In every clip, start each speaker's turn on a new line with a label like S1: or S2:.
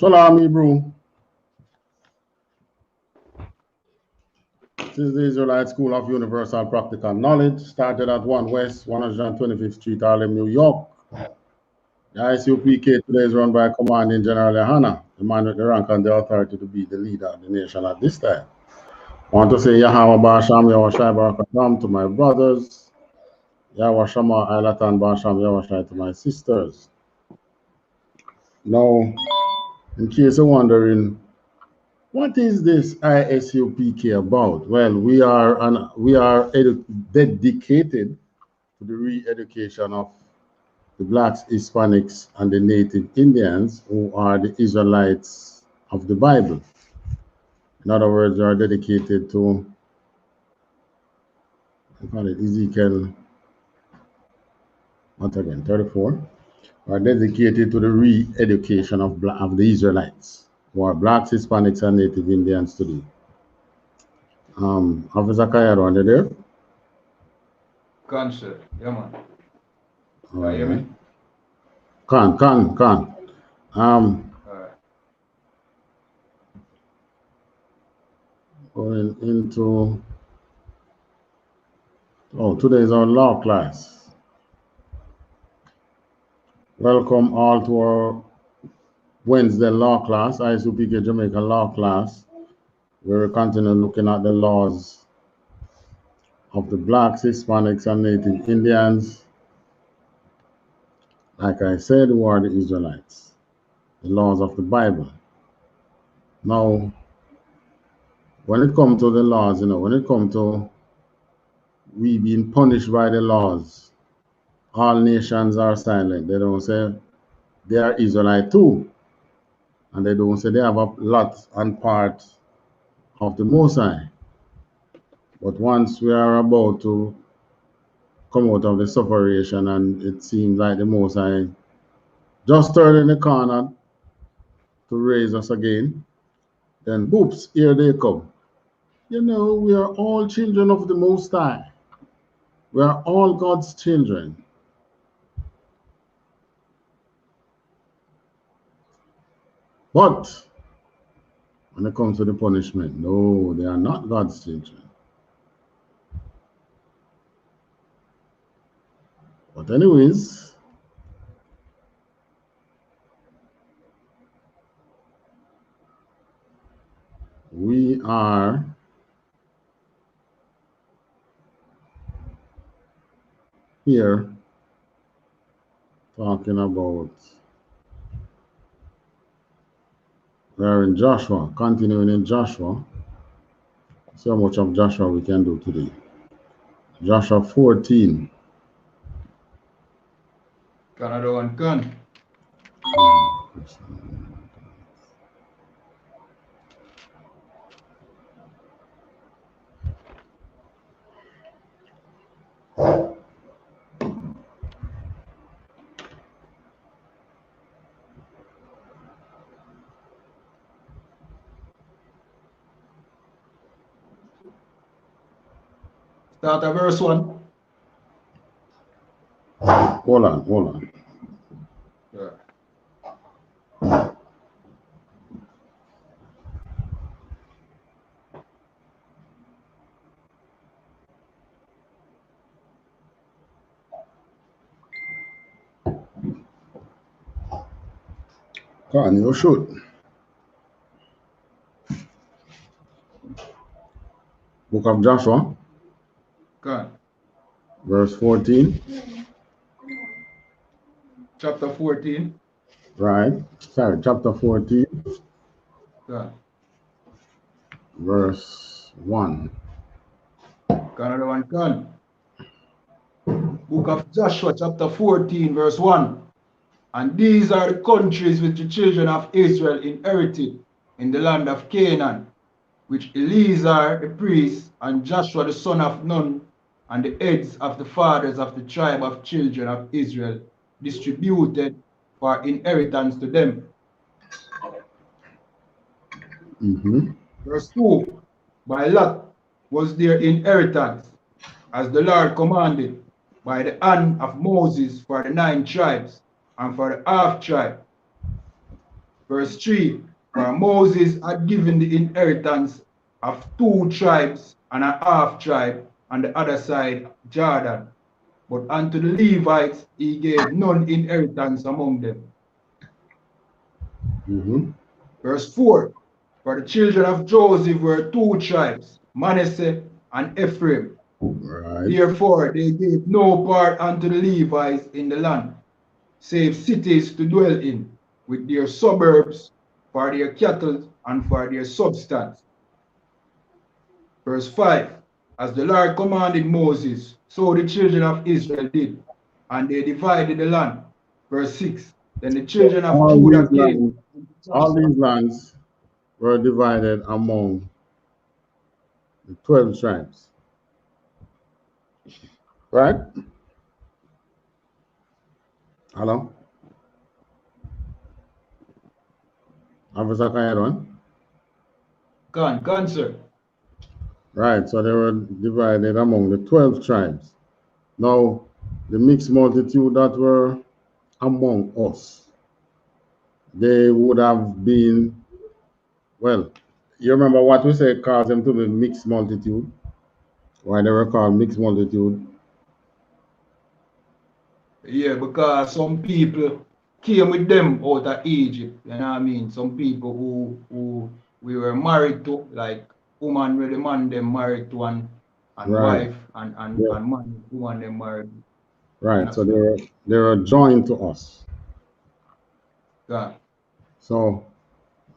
S1: Shalom, Hebrew. This is the Israelite School of Universal Practical Knowledge, started at 1 West 125th Street, Harlem, New York. The I.S.U.P.K today is run by Commanding General Yohanna, the man with the rank and the authority to be the leader of the nation at this time. I want to say Yahweh Basham, Yahweh Shai Barakatam to my brothers, Yahweh Shama Ailatan Basham, Yahweh Shai to my sisters. Now, in case you're wondering, what is this I.S.U.P.K about? Well, we are dedicated to the re-education of the blacks, Hispanics, and the native Indians, who are the Israelites of the Bible. In other words, we are dedicated to, I call it Ezekiel, once again, 34. We are dedicated to the re-education of the Israelites, who are blacks, Hispanics, and native Indians today. Officer Kayado, are you there?
S2: Can, sir. Yeah, man.
S1: All right.
S2: Hear me?
S1: Can.
S2: All right.
S1: Going into, today is our law class. Welcome all to our Wednesday law class, I.S.U.P.K Jamaica law class, where we continue looking at the laws of the blacks, Hispanics, and native Indians. Like I said, who are the Israelites, the laws of the Bible. Now, when it comes to the laws, when it comes to we being punished by the laws, all nations are silent. They don't say they are Israelite too. And they don't say they have a lot and part of the Most High. But once we are about to come out of the separation and it seems like the Most High just turned in the corner to raise us again, then boops, here they come. We are all children of the Most High. We are all God's children. But when it comes to the punishment, no, they are not God's children. But anyways, we are here talking about, we're in Joshua, continuing in Joshua. See how much of Joshua we can do today. Joshua 14.
S2: Canada one can. Start at verse 1.
S1: Hold on.
S2: Yeah.
S1: Can you shoot? Book of Joshua,
S2: Can.
S1: verse 14.
S2: Chapter 14.
S1: Right. Sorry, chapter 14,
S2: Can.
S1: verse 1.
S2: Canada one can. Book of Joshua, chapter 14, verse 1. And these are the countries which the children of Israel inherited in the land of Canaan, which Eleazar the priest and Joshua the son of Nun and the heads of the fathers of the tribe of children of Israel distributed for inheritance to them. Verse 2. By lot was their inheritance, as the Lord commanded, by the hand of Moses for the 9 tribes and for the half tribe. Verse 3, for Moses had given the inheritance of 2 tribes and a half tribe on the other side Jordan. But unto the Levites he gave none inheritance among them. Verse 4, for the children of Joseph were 2 tribes, Manasseh and Ephraim.
S1: Right.
S2: Therefore they gave no part unto the Levites in the land, save cities to dwell in, with their suburbs for their cattle and for their substance. Verse 5, as the Lord commanded Moses, so the children of Israel did, and they divided the land. Verse 6, then the children of Judah came.
S1: All these lands were divided among the 12 tribes. Right? Hello? Officer Kayadwan?
S2: Gone, sir.
S1: Right, so they were divided among the 12 tribes. Now, the mixed multitude that were among us, they would have been, well, you remember what we said caused them to be mixed multitude? Why they were called mixed multitude?
S2: Yeah, because some people came with them out of Egypt, you know what I mean? Some people who we were married to, like woman with the man them married to, and
S1: Right.
S2: wife and
S1: Yeah.
S2: man woman them married.
S1: Right, so they were joined to us.
S2: God.
S1: So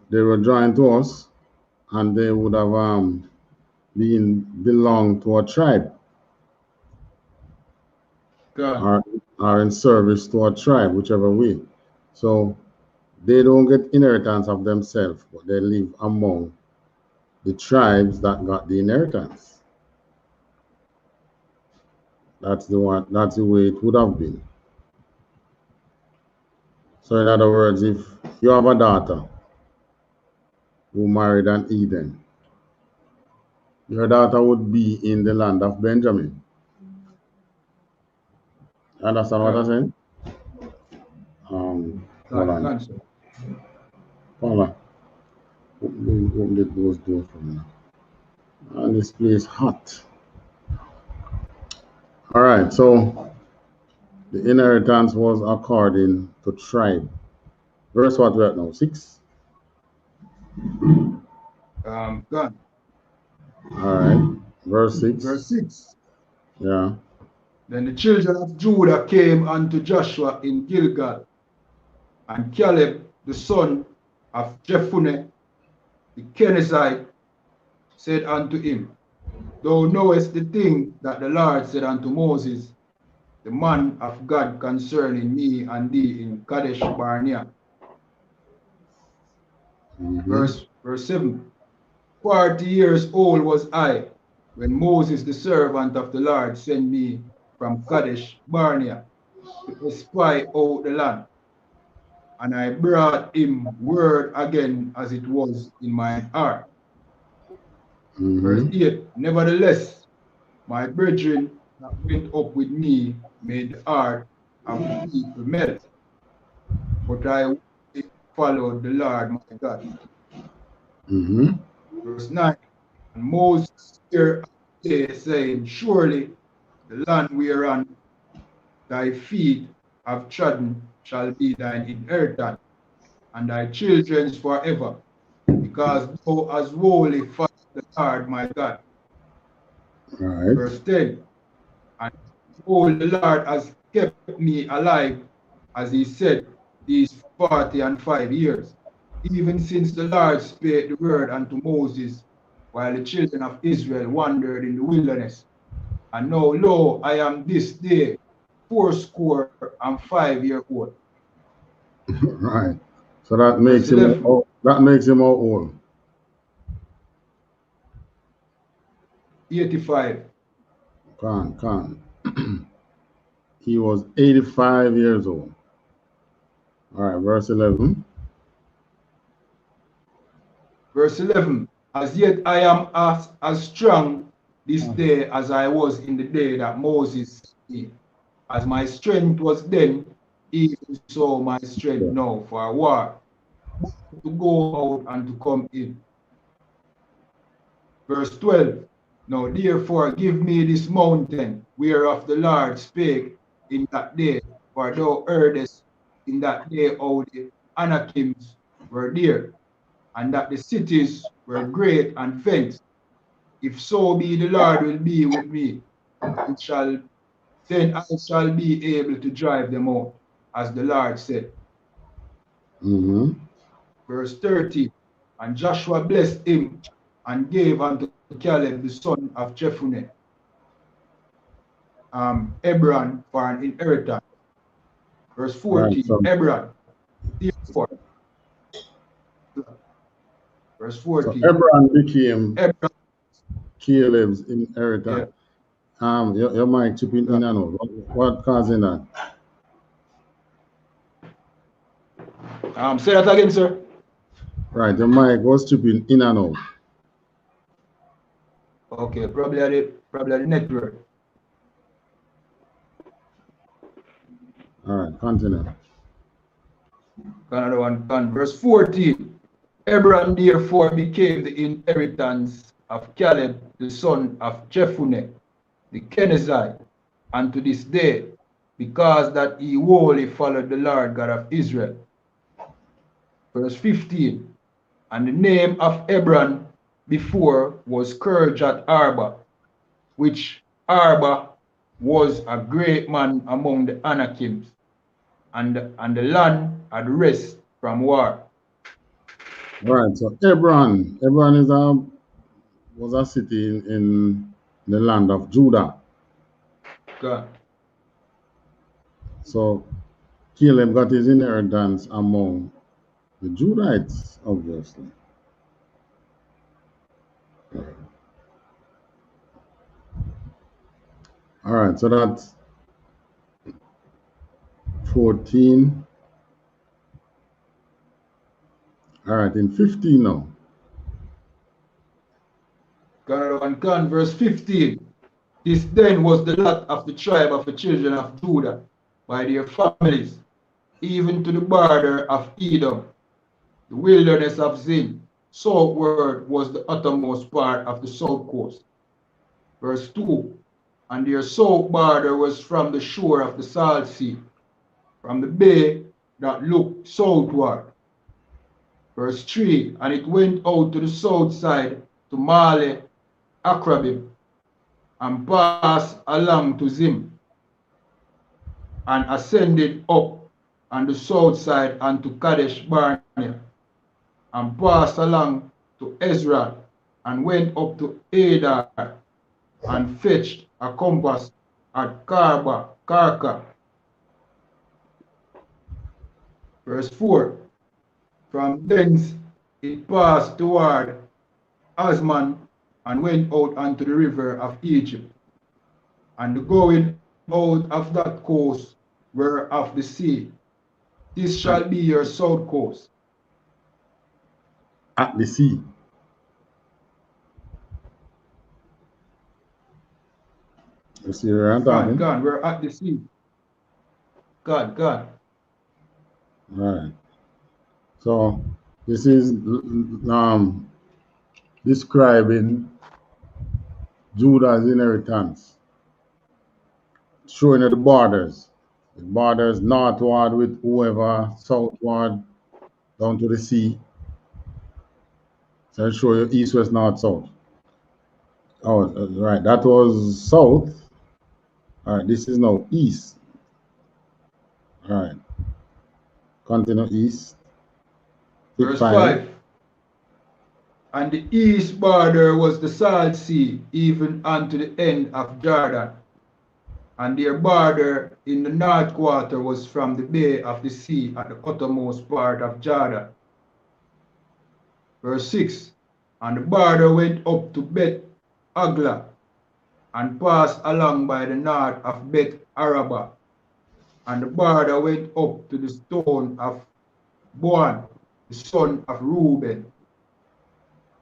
S1: they were joined to us, and they would have belonged to a tribe.
S2: God.
S1: Are in service to a tribe, whichever way. So they don't get inheritance of themselves, but they live among the tribes that got the inheritance. That's the way it would have been. So in other words, if you have a daughter who married an Eden, your daughter would be in the land of Benjamin. Understand what I'm saying? Hold on. Paula, open the doors for me. And this place hot. All right, so the inheritance was according to tribe. Verse what we're at now? 6?
S2: God.
S1: All right. Verse 6.
S2: Verse 6.
S1: Yeah.
S2: Then the children of Judah came unto Joshua in Gilgal, and Caleb, the son of Jephunneh, the Kenizzite, said unto him, Thou knowest the thing that the Lord said unto Moses, the man of God, concerning me and thee in Kadesh Barnea. Verse 7. 40 years old was I when Moses, the servant of the Lord, sent me from Kadesh Barnea to espy out the land. And I brought him word again as it was in mine heart. Verse 8. Nevertheless, my brethren that went up with me made the heart of the people melt. But I followed the Lord my God. Verse 9. And Moses here saying, Surely the land whereon thy feet have trodden shall be thine inheritance, and thy children's forever, because thou hast wholly followed the Lord my God.
S1: Right.
S2: Verse 10. And behold, the Lord has kept me alive, as he said, these 45 years, even since the Lord spake the word unto Moses, while the children of Israel wandered in the wilderness. And now, lo, I am this day 85 years old.
S1: Right. So that makes him how old?
S2: 85.
S1: Can. He was 85 years old. All right, verse 11.
S2: Verse 11. As yet I am as strong this day as I was in the day that Moses sent me. As my strength was then, even so my strength now for war. to go out and to come in. Verse 12. Now therefore give me this mountain whereof the Lord spake in that day, for thou heardest in that day how the Anakims were there, and that the cities were great and fenced. If so be the Lord will be with me, then I shall be able to drive them out, as the Lord said. Verse 30. And Joshua blessed him and gave unto Caleb the son of Jephunneh Hebron for an inheritance. Verse 14. Right, so Hebron, therefore. Verse 14.
S1: So Hebron became Caleb's inheritance. Yeah. Your mic chipping in and out. What causing that?
S2: Say that again, sir.
S1: Right, your mic was chipping in and out.
S2: Okay, probably the network.
S1: All right, continue.
S2: Another one, verse 14. Hebron therefore became the inheritance of Caleb, the son of Jephunneh, the Kenizzite, and to this day, because that he wholly followed the Lord God of Israel. Verse 15. And the name of Hebron before was Kirjath Arba, which Arba was a great man among the Anakims, and the land had rest from war.
S1: Right, so Hebron is was a city in the land of Judah.
S2: God.
S1: So Caleb got his inheritance among the Judahites, obviously. All right, so that's 14. All right, in 15 now.
S2: God, verse 15. This then was the lot of the tribe of the children of Judah by their families, even to the border of Edom, the wilderness of Zin. Southward was the uttermost part of the south coast. Verse 2. And their south border was from the shore of the Salt Sea, from the bay that looked southward. Verse 3. And it went out to the south side to Male Akrabim, and passed along to Zim, and ascended up on the south side unto Kadesh Barnea, and passed along to Ezra, and went up to Adar, and fetched a compass at Karka. Verse 4. From thence it passed toward Asman, and went out unto the river of Egypt, and the going out of that coast were of the sea. This shall be your south coast.
S1: At the sea. You see where I'm talking?
S2: God, we're at the sea. God.
S1: Right. So this is describing Judah's inheritance, showing the borders. The borders northward with whoever, southward down to the sea. So I'll show you east, west, north, south. Oh, right. That was south. All right. This is now east. All right. Continue east.
S2: Verse 5. And the east border was the Salt Sea, even unto the end of Jordan. And their border in the north quarter was from the bay of the sea at the uttermost part of Jordan. Verse 6. And the border went up to Beth Agla, and passed along by the north of Beth Araba. And the border went up to the stone of Boan, the son of Reuben.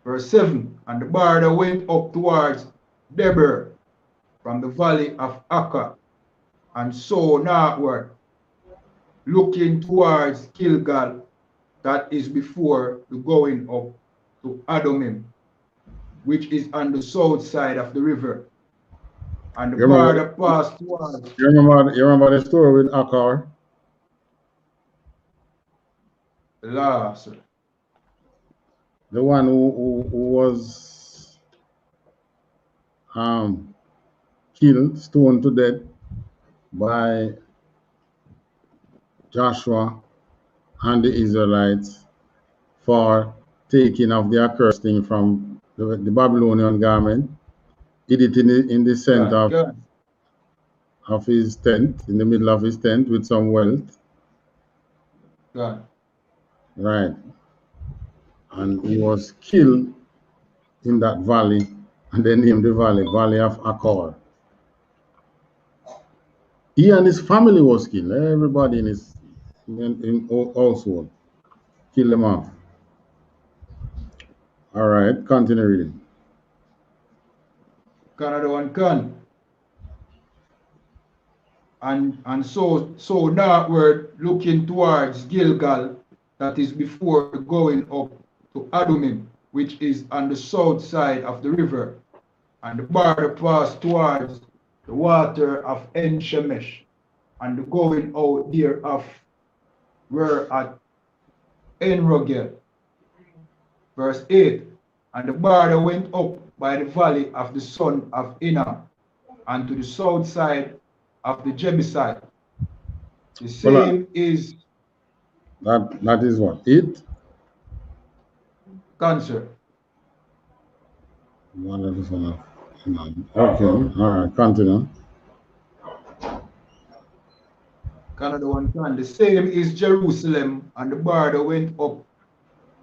S2: Verse 7. And the border went up towards Deber, from the valley of Akka, and so northward, looking towards Gilgal, that is before the going up to Adumim, which is on the south side of the river. And the border passed towards.
S1: You remember the story with Akar?
S2: La, sir.
S1: The one who was killed, stoned to death by Joshua and the Israelites for taking of the accursed thing from the Babylonian garment, hid it in the center of his tent, in the middle of his tent with some wealth. Right. And he was killed in that valley, and they named the Valley of Akor. He and his family was killed. Everybody in his household killed them off. All right, continue reading.
S2: Canada one can. And so northward, looking towards Gilgal, that is before going up to Adumim, which is on the south side of the river, and the border passed towards the water of En Shemesh, and the going out thereof were at En Rogel. Verse 8, and the border went up by the valley of the son of Hinnom, and to the south side of the Jebusite. The same is
S1: that is what? It?
S2: Cancer.
S1: Okay, all right, continue.
S2: Canada one can. The same is Jerusalem, and the border went up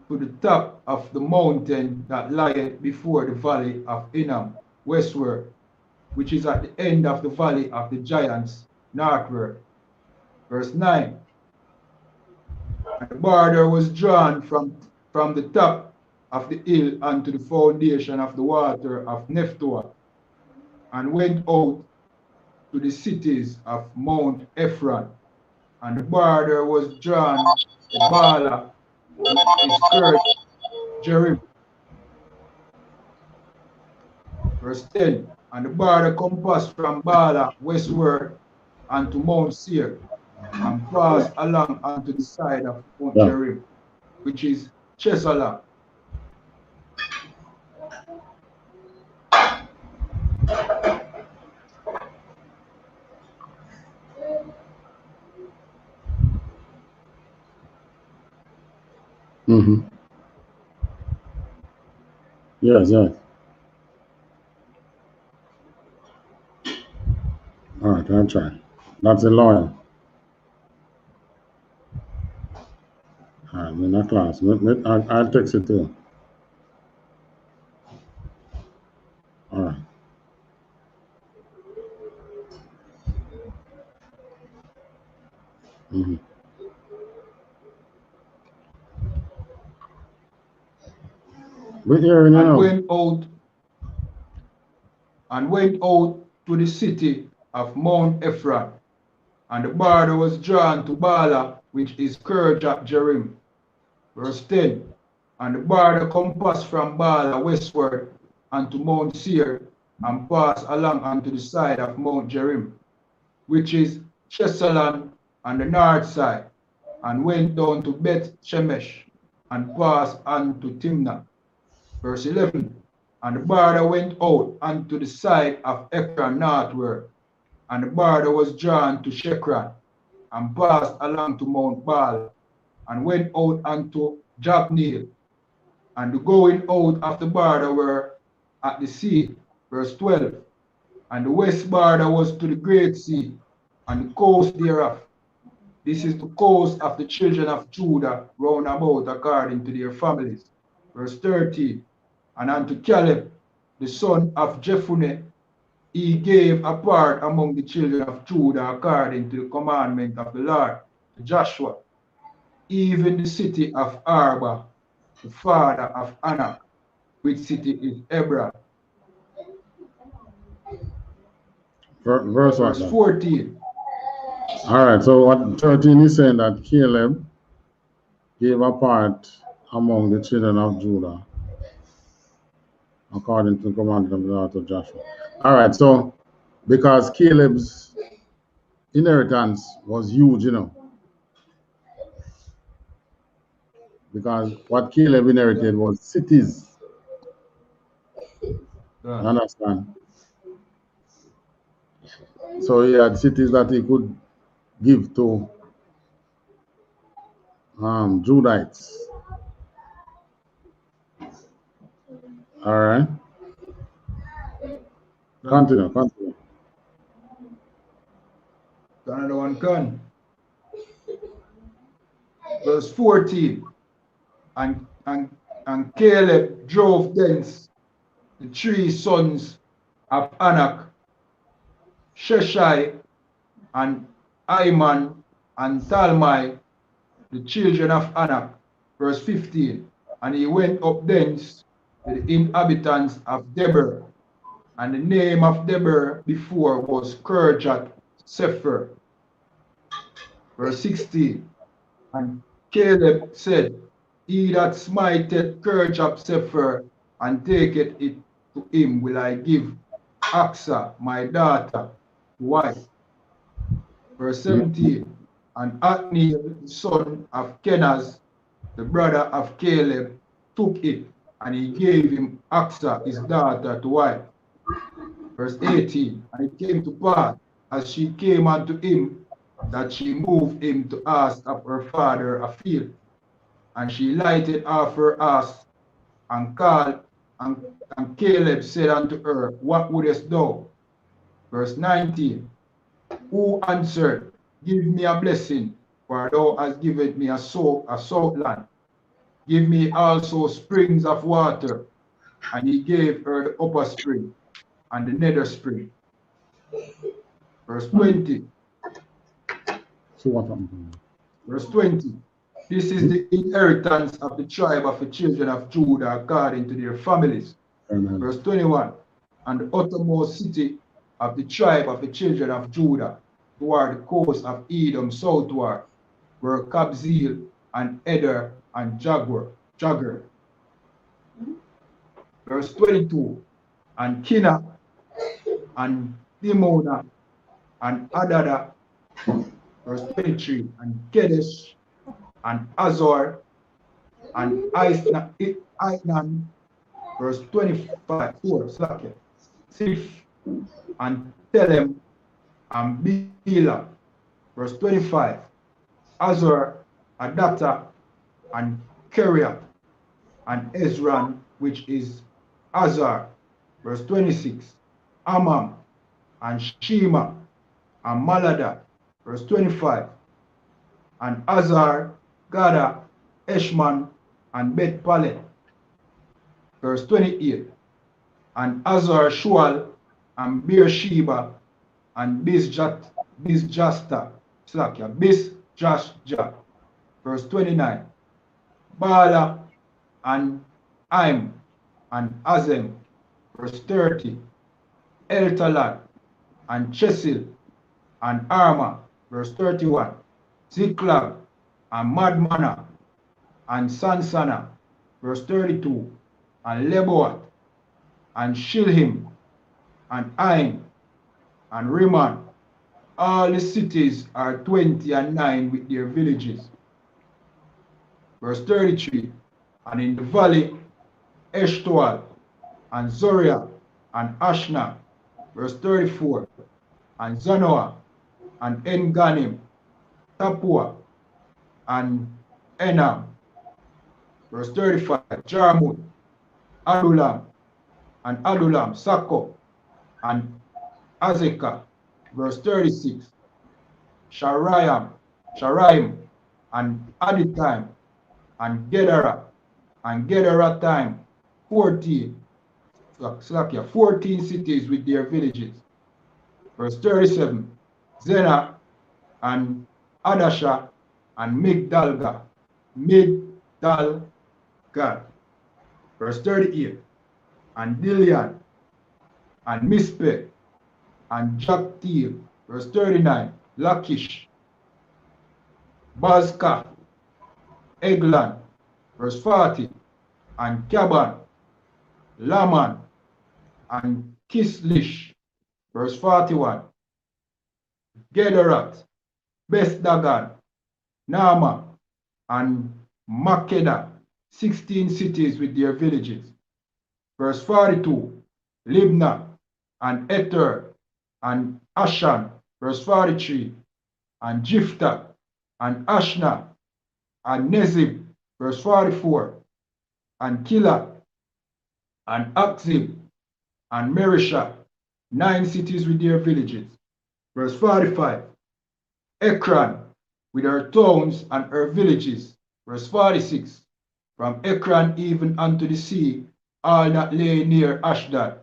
S2: to the top of the mountain that lieth before the valley of Hinnom, westward, which is at the end of the valley of the giants, northward. Verse 9. And the border was drawn from the top of the hill unto the foundation of the water of Nephtoah, and went out to the cities of Mount Ephron. And the border was drawn to Bala, which is Kirk Jerim. Verse 10. And the border compassed from Bala westward unto Mount Seir, and passed along unto the side of Mount Jerim, which is Chesalah.
S1: Mm-hmm. Yes. All right, I'll try. That's a lawyer. All right, in that class. I'll text it too. All right. Mm-hmm. We're hearing
S2: and went out to the city of Mount Ephron, and the border was drawn to Bala, which is Kirjath Jearim. Verse 10. And the border compassed from Bala westward unto Mount Seir, and passed along unto the side of Mount Jearim, which is Chesalah on the north side, and went down to Beth Shemesh, and passed on to Timnah. Verse 11. And the border went out unto the side of Ekron northward, and the border was drawn to Shekron, and passed along to Mount Baal, and went out unto Jabneel. And the going out of the border were at the sea. Verse 12. And the west border was to the great sea, and the coast thereof. This is the coast of the children of Judah round about according to their families. Verse 13. And unto Caleb, the son of Jephunneh, he gave a part among the children of Judah according to the commandment of the Lord to Joshua, even the city of Arba, the father of Anak, which city is Hebron.
S1: Verse
S2: 14.
S1: All right, so what 13 is saying that Caleb gave a part among the children of Judah, according to the commandment of the Lord to Joshua. All right, so because Caleb's inheritance was huge, you know, because what Caleb inherited was cities. You understand? So he had cities that he could give to Judites. All right. Continue.
S2: Another one can. Verse 14. And Caleb drove thence the 3 sons of Anak, Sheshai, and Iman, and Talmai, the children of Anak. Verse 15. And he went up thence to the inhabitants of Debir, and the name of Debir before was Kirjat Sefer. Verse 16. And Caleb said, He that smiteth Kirjat Sefer and taketh it to him will I give Aksa, my daughter, to wife. Verse 17. And Othniel, the son of Kenaz, the brother of Caleb, took it, and he gave him Aksa, his daughter, to wife. Verse 18. And it came to pass, as she came unto him, that she moved him to ask of her father a field. And she lighted off her ass, and called, and Caleb said unto her, What wouldest thou? Verse 19. Who answered, Give me a blessing, for thou hast given me a south land. Give me also springs of water. And he gave her the upper spring and the nether spring. Verse 20.
S1: So what happened?
S2: Verse 20. This is the inheritance of the tribe of the children of Judah according to their families.
S1: Amen.
S2: Verse 21. And the uttermost city of the tribe of the children of Judah toward the coast of Edom southward were Kabzeel and Eder and Jagger. Verse 22. And Kina and Dimona and Adada. Verse 23. And Kedesh and Azor and Aitnan. Verse 25. 4. Sif and Telem and Bila. Verse 25. Azor, Adapta, and Keriah, and Ezran, which is Azar. Verse 26. Amam, and Shema, and Malada. Verse 25. And Azar, Gada, Eshman, and Bet Palet. Verse 28. And Azar, Shual, and Beersheba, and Bizjasta, Bizjashja. Verse 29. Bala, and Aim, and Azem. Verse 30. Eltalad, and Chesil, and Arma. Verse 31. Ziklag, and Madmana, and Sansana. Verse 32. And Leboat, and Shilhim, and Ain, and Rimmon. All the cities are 29 with their villages. Verse 33. And in the valley, Eshtoal, and Zoria, and Ashna. Verse 34. And Zanoah, and En-Ganim, Tapua, and Enam. Verse 35. Jarmuth, Adulam, Sako, and Azekah. Verse 36. Sharaim, and Aditaim, and Gedera, 14 cities with their villages. Verse 37. Zena, and Adasha, and Migdalgad. Verse 38. And Dilian, and Mispe, and Joktheel. Verse 39. Lachish, Bazka, Eglon, verse 40, and Kaban, Laman, and Kislish, verse 41, Gederat, Beth Dagan, Nama, and Makeda, 16 cities with their villages. Verse 42, Libnah, and Ether, and Ashan, verse 43, and Jiphthah, and Ashna, and Nezib, verse 44, and Kila, and Akzib, and Merisha, 9 cities with their villages. Verse 45, Ekron, with her towns and her villages. Verse 46, from Ekron even unto the sea, all that lay near Ashdod,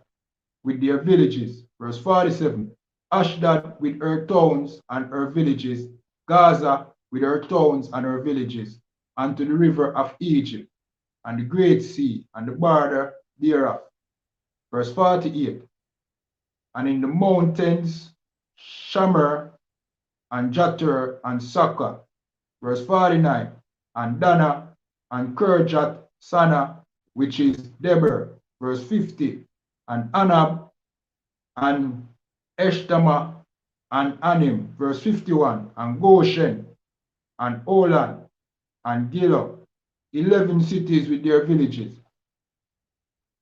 S2: with their villages. Verse 47, Ashdod with her towns and her villages, Gaza with her towns and her villages, unto the river of Egypt, and the great sea, and the border thereof. Verse 48, and in the mountains, Shamir, and Jatir, and Saka. Verse 49, and Dana, and Kirjat Sana, which is Deber. Verse 50, and Anab, and Eshtama, and Anim. Verse 51, and Goshen, and Olan, and Gilo, 11 cities with their villages.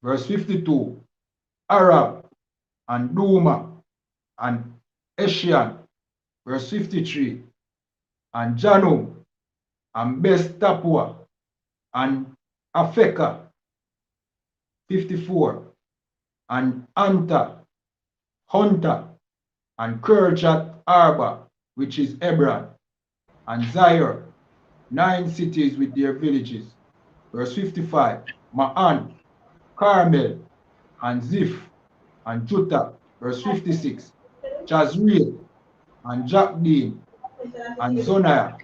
S2: Verse 52, Arab, and Duma, and Eshian. Verse 53, and Janum, and Beth Tapua, and Afeka. 54, and Anta, Hunta, and Kirjat Arba, which is Hebron, and Zaire, 9 cities with their villages. Verse 55, Ma'an, Carmel, and Ziph, and Juttah. Verse 56, Jazreel, and Jakdeen, and Zoniah.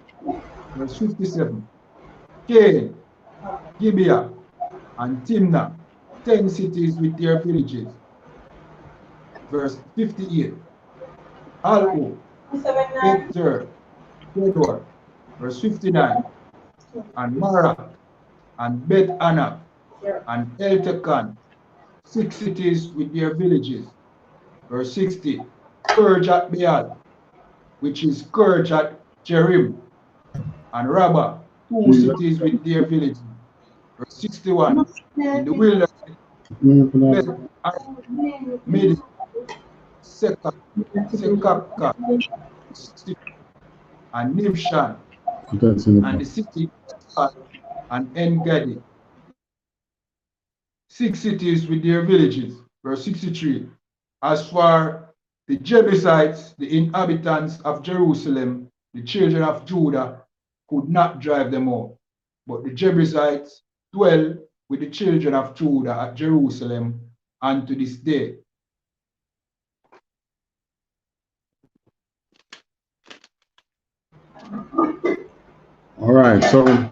S2: Verse 57, Cain, Gibeah, and Timnah, 10 cities with their villages. Verse 58, Alco, Bethzer, Gedor. Verse 59, and Mara, and Beth Anak, and Eltekan, 6 cities with their villages. Verse 60, Kirjat Beal, which is Kirjat Jerim, and Rabbah, 2 cities with their villages. Verse 61, in the wilderness, Beth Mid, Sekaka, and Nibshan, and the city and En-Gedi, 6 cities with their villages. Verse 63, as for the Jebusites, the inhabitants of Jerusalem, the children of Judah could not drive them out, but the Jebusites dwell with the children of Judah at Jerusalem unto this day.
S1: All right, so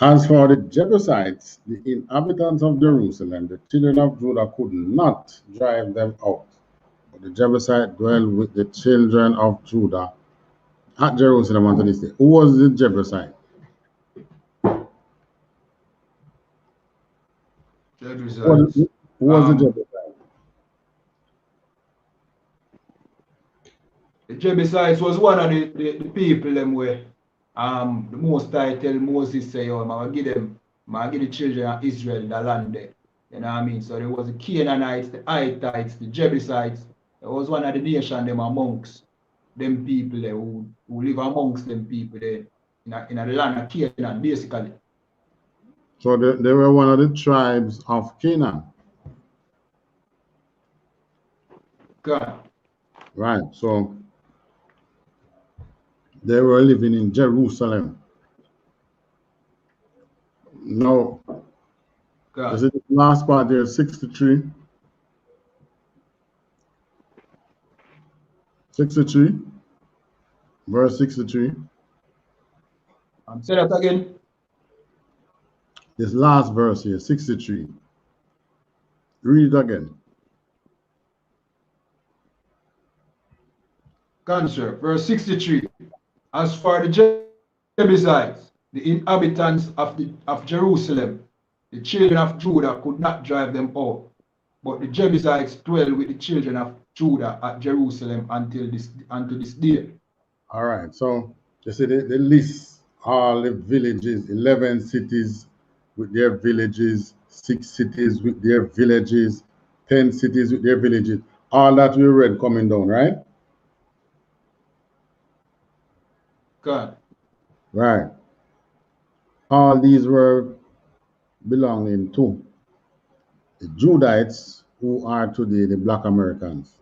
S1: as for the Jebusites, the inhabitants of Jerusalem, the children of Judah could not drive them out. But the Jebusites dwell with the children of Judah at Jerusalem unto this day. Who was the Jebusite?
S2: Jebusites.
S1: Who was the Jebusite?
S2: The Jebusites was one of the people them where the Most High tell Moses say, "Oh, I give the children of Israel the land there." You know what I mean? So there was the Canaanites, the Hittites, the Jebusites. There was one of the nation them amongst them people there who live amongst them people there in the land of Canaan, basically.
S1: So they were one of the tribes of Canaan.
S2: God.
S1: Right. So they were living in Jerusalem. Now,
S2: God.
S1: is it the last part there, 63? 63? Verse 63.
S2: Say that again.
S1: This last verse here, 63. Read it again.
S2: Answer, verse 63. As for the Jebusites, the inhabitants of Jerusalem, the children of Judah could not drive them out, but the Jebusites dwell with the children of Judah at Jerusalem unto this day.
S1: All right. So you see the list all the villages, 11 cities with their villages, 6 cities with their villages, 10 cities with their villages. All that we read coming down, right?
S2: God.
S1: Right. All these were belonging to the Judites who are today the Black Americans.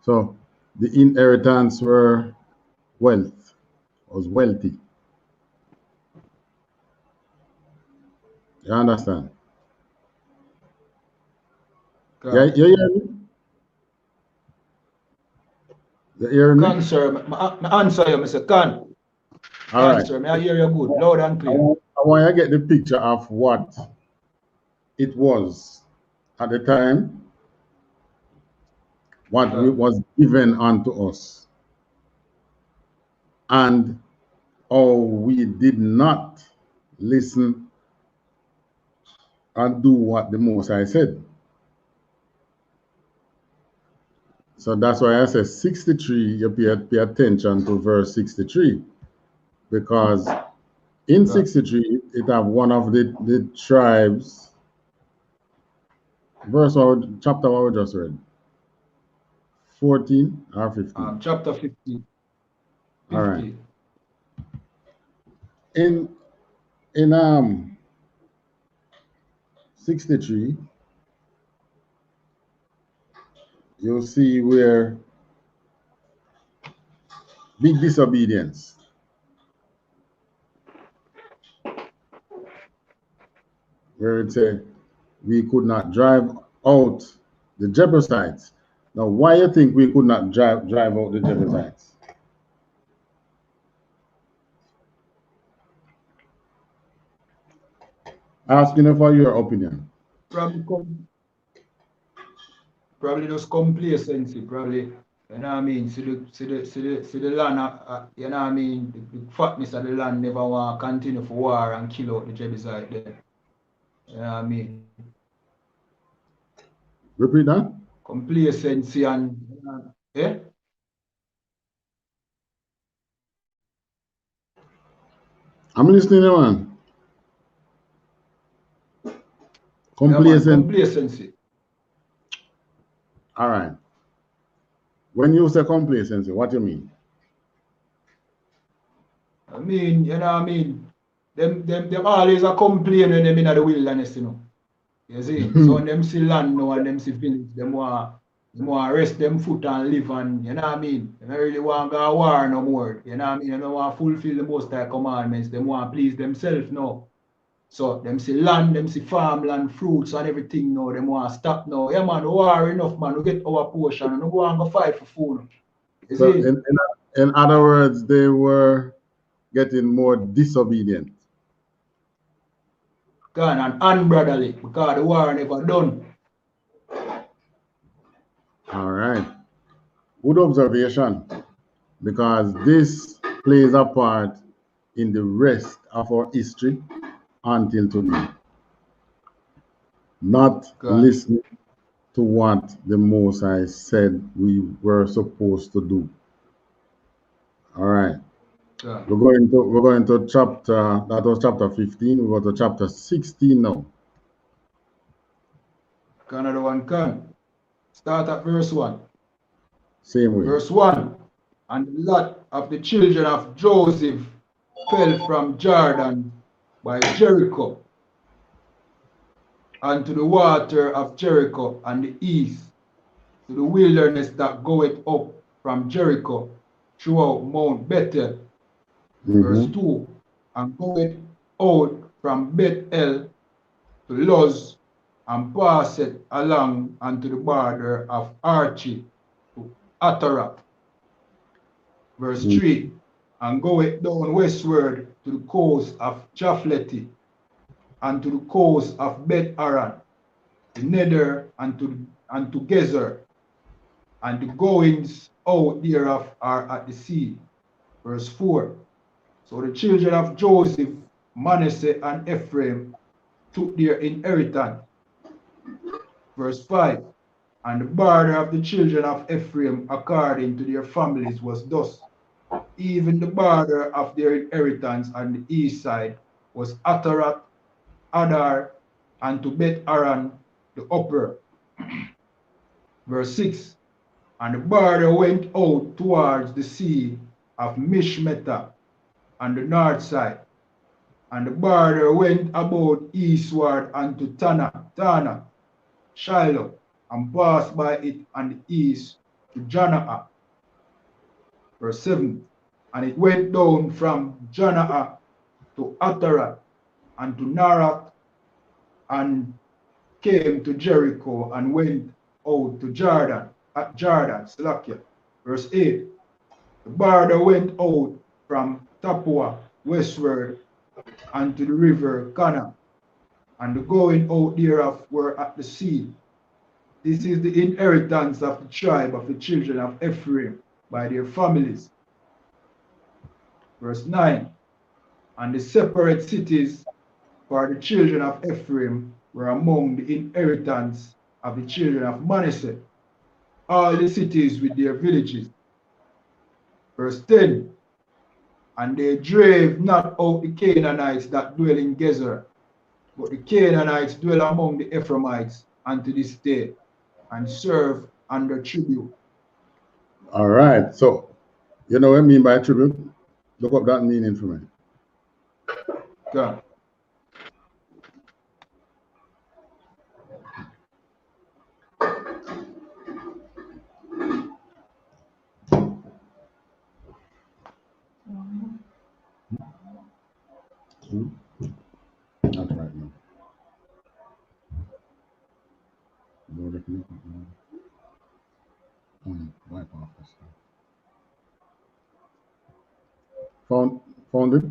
S1: So the inheritance were wealth, was wealthy. You understand?
S2: God.
S1: Yeah, you hear me? You hear me?
S2: Can, sir, I answer you, Mr. Can.
S1: All right.
S2: Sir, I hear you good, loud and
S1: I
S2: clear.
S1: want to get the picture of what it was at the time, what was given unto us, and how we did not listen and do what the Most High said. So that's why I said 63, you pay attention to verse 63, because in 63, it have one of the tribes, chapter what we just read, 14 or 15?
S2: Chapter 15.
S1: All right. In 63, you'll see where big disobedience. Where it said we could not drive out the Jebusites. Now, why you think we could not drive out the Jebusites? Asking for your opinion.
S2: Probably just complacency, probably. You know what I mean? See the land, you know what I mean? The fatness of the land never want to continue for war and kill out the Jebusite there. You know what I mean?
S1: Repeat that?
S2: Complacency and, yeah?
S1: I'm listening, man.
S2: Complacency.
S1: All right. When you say complacency, what do you mean?
S2: I mean, you know what I mean? Them always a complain when them in the wilderness, you know. You see? So when them see land now and them see village, them want rest them foot and live, and you know what I mean? They don't really want to go to war no more. You know what I mean? They don't want to fulfill the Most High commandments. They want to please themselves now. So them see land, them see farmland, fruits and everything now. Them want to stop now. Yeah man, war enough man, we get our portion and we go and go fight for food. You
S1: So
S2: see?
S1: in other words, they were getting more disobedient.
S2: Gone and unbrotherly because the war never done.
S1: All right. Good observation, because this plays a part in the rest of our history until today. Not listening to what the Most High said we were supposed to do. All right. We're going to chapter, that was chapter 15. We go to chapter 16 now.
S2: Another one can. Start at verse 1.
S1: Same way.
S2: Verse 1. And the lot of the children of Joseph fell from Jordan by Jericho unto the water of Jericho on the east, to the wilderness that goeth up from Jericho throughout Mount Bethel. Verse 2. And goeth out from Bethel to Luz, and passeth along unto the border of Archie to Atarak. Verse 3. And goeth down westward to the coast of Japhleti, and to the coast of Beth Aran, the nether and to Gezer, and the goings out thereof are at the sea. Verse 4. So the children of Joseph, Manasseh, and Ephraim took their inheritance. Verse 5. And the border of the children of Ephraim according to their families was thus. Even the border of their inheritance on the east side was Atarat, Adar, and to Beth Aran, the upper. Verse 6. And the border went out towards the sea of Mishmeta on the north side. And the border went about eastward unto Tana, Shiloh, and passed by it on the east to Janaa. Verse 7. And it went down from Janaa to Atarat and to Narath, and came to Jericho, and went out to Jordan, at Jordan, Slakia. Verse 8. The border went out from Tapua westward unto the river Kana, and the going out thereof were at the sea. This is the inheritance of the tribe of the children of Ephraim by their families. Verse 9. And the separate cities for the children of Ephraim were among the inheritance of the children of Manasseh, all the cities with their villages. Verse 10. And they drave not out the Canaanites that dwell in Gezer, but the Canaanites dwell among the Ephraimites unto this day, and serve under tribute.
S1: All right. So, you know what I mean by tribute? Look up that meaning for me.
S2: God.
S1: Not right now. Wipe off this stuff. Found it?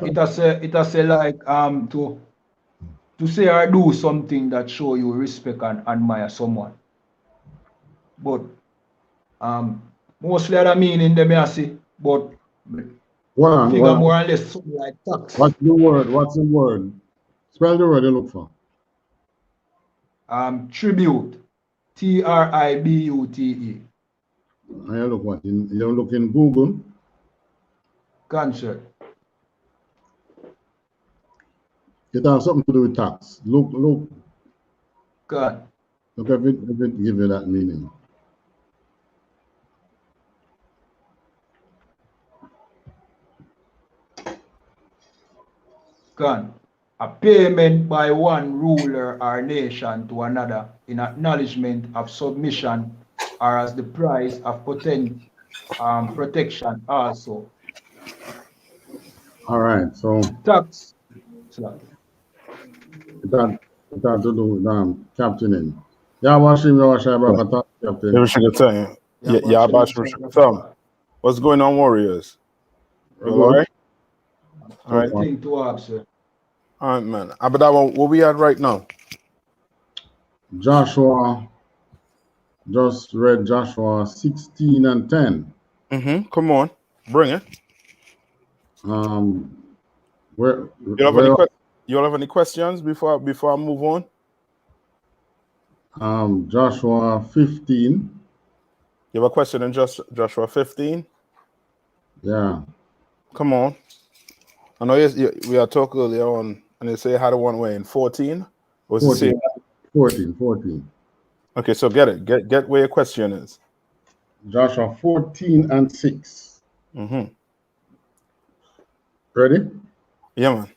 S2: It has say like to say or do something that show you respect and admire someone. But mostly other meaning they may see, but figure more or less something like tax.
S1: What's the word? What's the word? Spell the word you look for.
S2: Tribute. Tribute.
S1: You look what? You look in Google.
S2: Concert.
S1: It has something to do with tax. Look.
S2: God.
S1: Look if it give you that meaning.
S2: God. A payment by one ruler or nation to another in acknowledgement of submission or as the price of protection also.
S1: All right, so
S2: tax.
S1: It had to do with captaining. Yabashim, Captain.
S3: Yabashim. What's going on, Warriors? You all right?
S2: All right. Thing to answer.
S3: All right, man. Abadawa, where we at right now?
S1: Joshua, just read Joshua 16 and 10.
S3: Come on, bring it. You all have any questions before I move on?
S1: Joshua 15.
S3: You have a question in Joshua 15?
S1: Yeah.
S3: Come on. I know we are talking earlier on, and they say how to one way in 14. Or
S1: 14. 14.
S3: Okay, so get it. Get where your question is.
S1: Joshua 14 and 6. Ready?
S3: Yeah, man.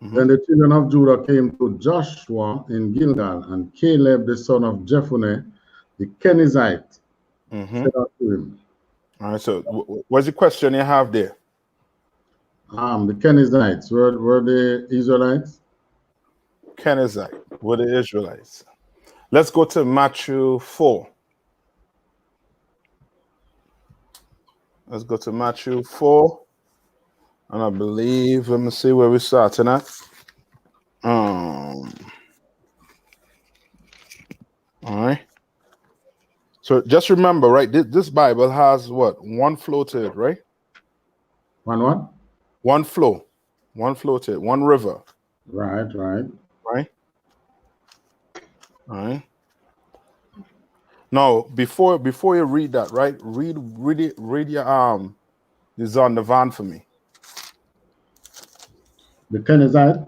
S1: Then the children of Judah came to Joshua in Gilgal, and Caleb, the son of Jephunneh, the Kenizzite, said unto him.
S3: All right, so what's the question you have there?
S1: The Kenizzites, were the Israelites?
S3: Kenizzite, were the Israelites. Let's go to Matthew 4. Let's go to Matthew 4. And I believe, let me see where we're starting at. So just remember, right? This Bible has what? One flow to it, right?
S1: One what?
S3: One flow to it, one river.
S1: Right.
S3: Right. All right. Now, before you read that, right? Read your the Zondervan for me.
S1: The Kenizzite.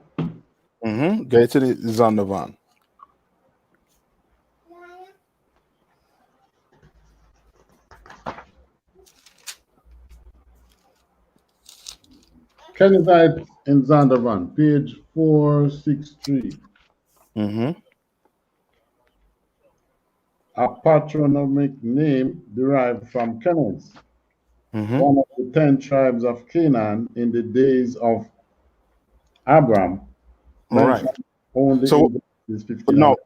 S3: Get to the Zondervan.
S1: Kenizzite in Zondervan, page 463. A patronymic name derived from Keniz, one of the 10 tribes of Canaan in the days of Abram, mentioned
S3: Right.
S1: only
S3: So
S1: in Genesis 15.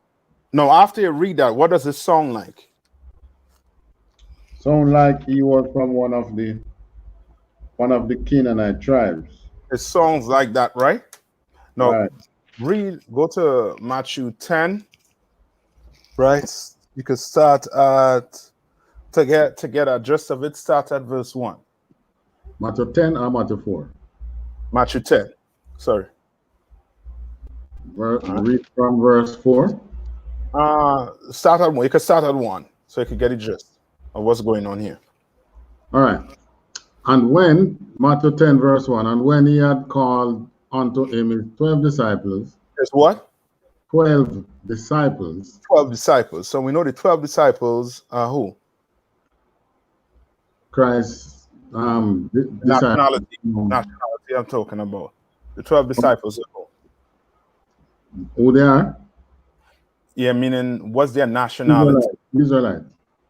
S3: no, after you read that, what does it sound like?
S1: Sound like he was from one of the Canaanite tribes.
S3: It sounds like that, right? Now,
S1: Right.
S3: go to Matthew 10, right? You could start at to get a gist of it, start at verse 1.
S1: Matthew 10 or Matthew 4?
S3: Matthew 10. Sorry.
S1: Read from verse 4.
S3: Start at 1. You could start at 1, so you could get a gist of what's going on here.
S1: All right. And when, Matthew 10, verse 1, and when he had called unto him his 12 disciples.
S3: There's what?
S1: 12 disciples.
S3: 12 disciples. So we know the 12 disciples are who?
S1: Christ,
S3: Nationality I'm talking about. The 12 disciples are who?
S1: Who they are?
S3: Yeah, meaning what's their nationality?
S1: Israelite.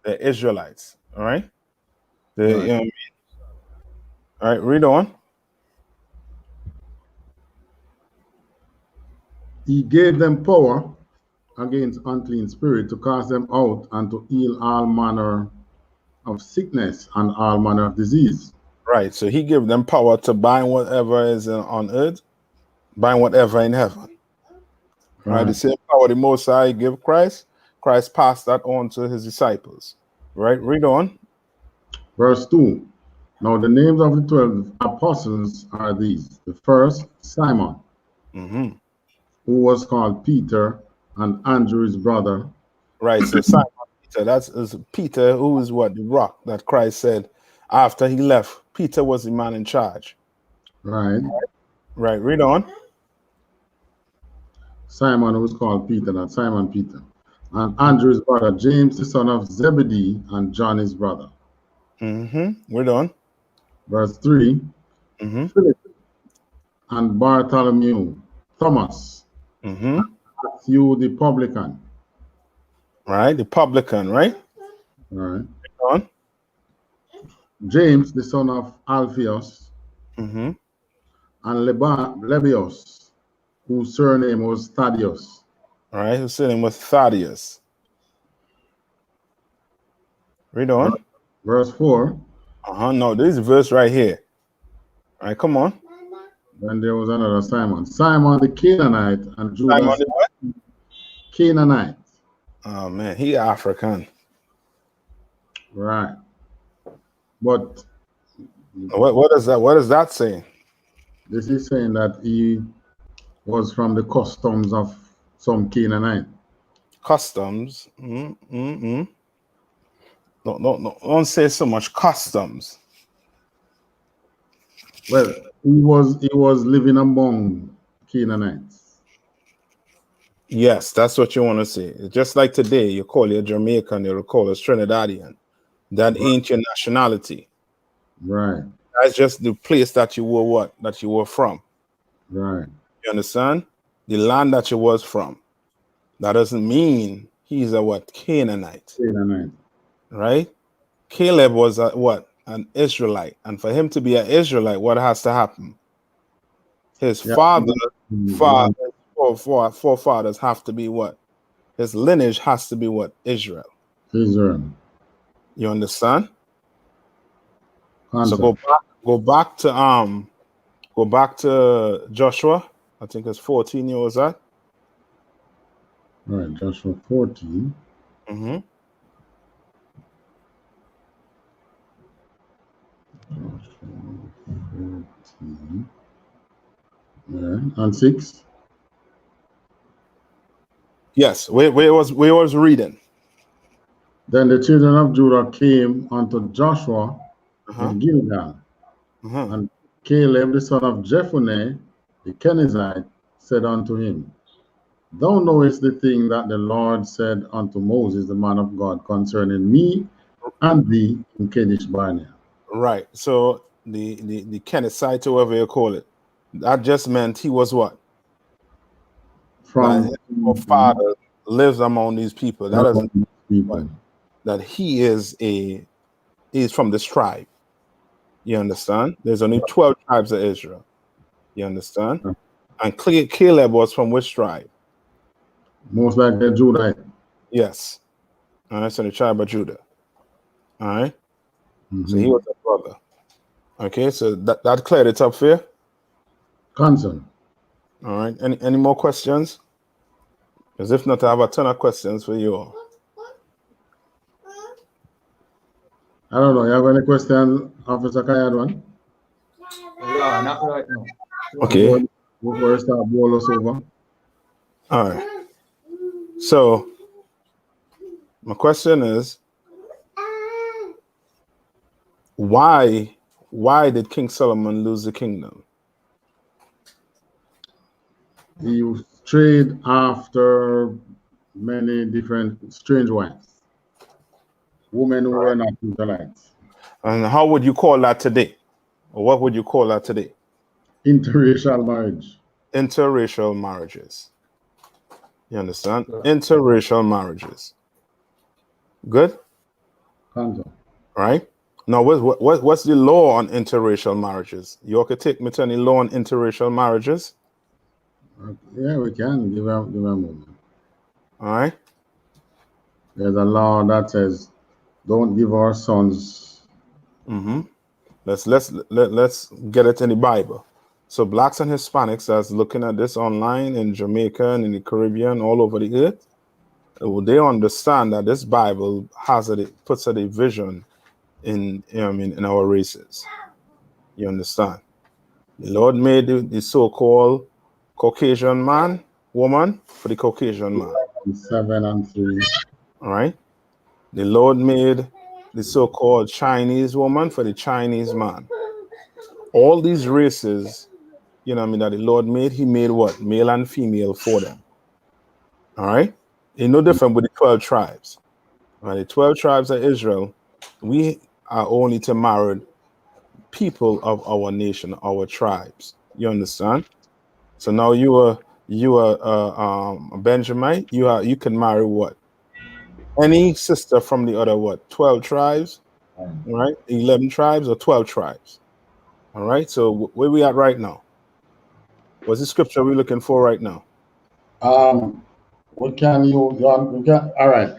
S3: The Israelites. All right.
S1: Right.
S3: You know what I mean? All right, read on.
S1: He gave them power against unclean spirit to cast them out and to heal all manner of sickness and all manner of disease.
S3: Right. So he gave them power to bind whatever is on earth, bind whatever in heaven. Right. The same power the Most High gave Christ. Christ passed that on to his disciples. Right. Read on.
S1: Verse 2. Now the names of the 12 apostles are these. The first, Simon, who was called Peter, and Andrew his brother.
S3: Right. So Simon Peter, that's Peter, who is what? The rock that Christ said after he left. Peter was the man in charge.
S1: Right.
S3: Right. Read on.
S1: Simon, who was called Peter, that's Simon Peter. And Andrew his brother, James the son of Zebedee, and John his brother.
S3: Read on.
S1: Verse 3. Philip and Bartholomew, Thomas, Matthew the publican.
S3: Right, the publican, right?
S1: Right.
S3: Read on.
S1: James the son of Alphaeus, and Lebbeus, whose surname was Thaddeus.
S3: All right, whose surname was Thaddeus. Read on.
S1: Verse 4.
S3: No, this is verse right here. All right, come on.
S1: Then there was another Simon. Simon the Canaanite and Judas.
S3: Simon the what?
S1: Canaanite.
S3: Oh man, he African.
S1: Right. But
S3: what is that? What is that saying?
S1: This is saying that he was from the customs of some Canaanite.
S3: Customs. No, don't say so much customs.
S1: Well, he was living among Canaanites.
S3: Yes, that's what you want to say. Just like today, you call you a Jamaican, you call us Trinidadian. That ain't your nationality.
S1: Right.
S3: That's just the place that you were that you were from.
S1: Right.
S3: You understand? The land that you was from. That doesn't mean he's a what? Canaanite.
S1: Canaanite.
S3: Right? Caleb was a what? An Israelite. And for him to be an Israelite, what has to happen? His forefathers have to be what? His lineage has to be what? Israel.
S1: Israel.
S3: You understand?
S1: Concept.
S3: So go back to Joshua. I think it's 14 years that.
S1: Right, Joshua 14. Yeah. And 6.
S3: Yes, we was reading.
S1: Then the children of Judah came unto Joshua in Gilgal, and Caleb the son of Jephunneh the Kenizzite said unto him, Thou knowest the thing that the Lord said unto Moses the man of God concerning me and thee in Kadesh Barnea.
S3: Right. So the Kenizzite, whoever you call it, that just meant he was what?
S1: From
S3: our father lives among these people. That doesn't
S1: people.
S3: That he's from this tribe. You understand? There's only 12 tribes of Israel. You understand? And Caleb was from which tribe?
S1: Most likely Judahite.
S3: Yes. All right, so the tribe of Judah. All right. So he was a brother. Okay, so that cleared it up for you?
S1: Concern.
S3: All right. Any more questions? Because if not, I have a ton of questions for you all.
S1: I don't know. You have any question, Officer Kayadwan?
S2: Yeah, not right now.
S3: Okay.
S1: Before you start bowl us over.
S3: All right. So my question is, why did King Solomon lose the kingdom?
S1: He strayed after many different strange wives, women who were not Israelites.
S3: And how would you call that today? Or what would you call that today?
S1: Interracial marriage.
S3: Interracial marriages. You understand? Yeah. Interracial marriages. Good?
S1: Contour.
S3: Right? Now, what's the law on interracial marriages? You could take me to any law on interracial marriages?
S1: Yeah, we can. Give a moment.
S3: All right.
S1: There's a law that says, don't give our sons.
S3: Let's get it in the Bible. So blacks and Hispanics that's looking at this online in Jamaica and in the Caribbean, all over the earth, they understand that this Bible puts a division in our races. You understand? The Lord made the so-called Caucasian man, woman for the Caucasian man.
S1: 7 and 3.
S3: All right. The Lord made the so-called Chinese woman for the Chinese man. All these races, that the Lord made, he made what? Male and female for them. All right. It's no different with the 12 tribes. All right. The 12 tribes of Israel, we are only to marry people of our nation, our tribes. You understand? So now you are a Benjamite. You can marry what? Any sister from the other 12 tribes, right? 11 tribes or 12 tribes. All right. So where we at right now? What's the scripture we're looking for right now?
S1: What can you all right.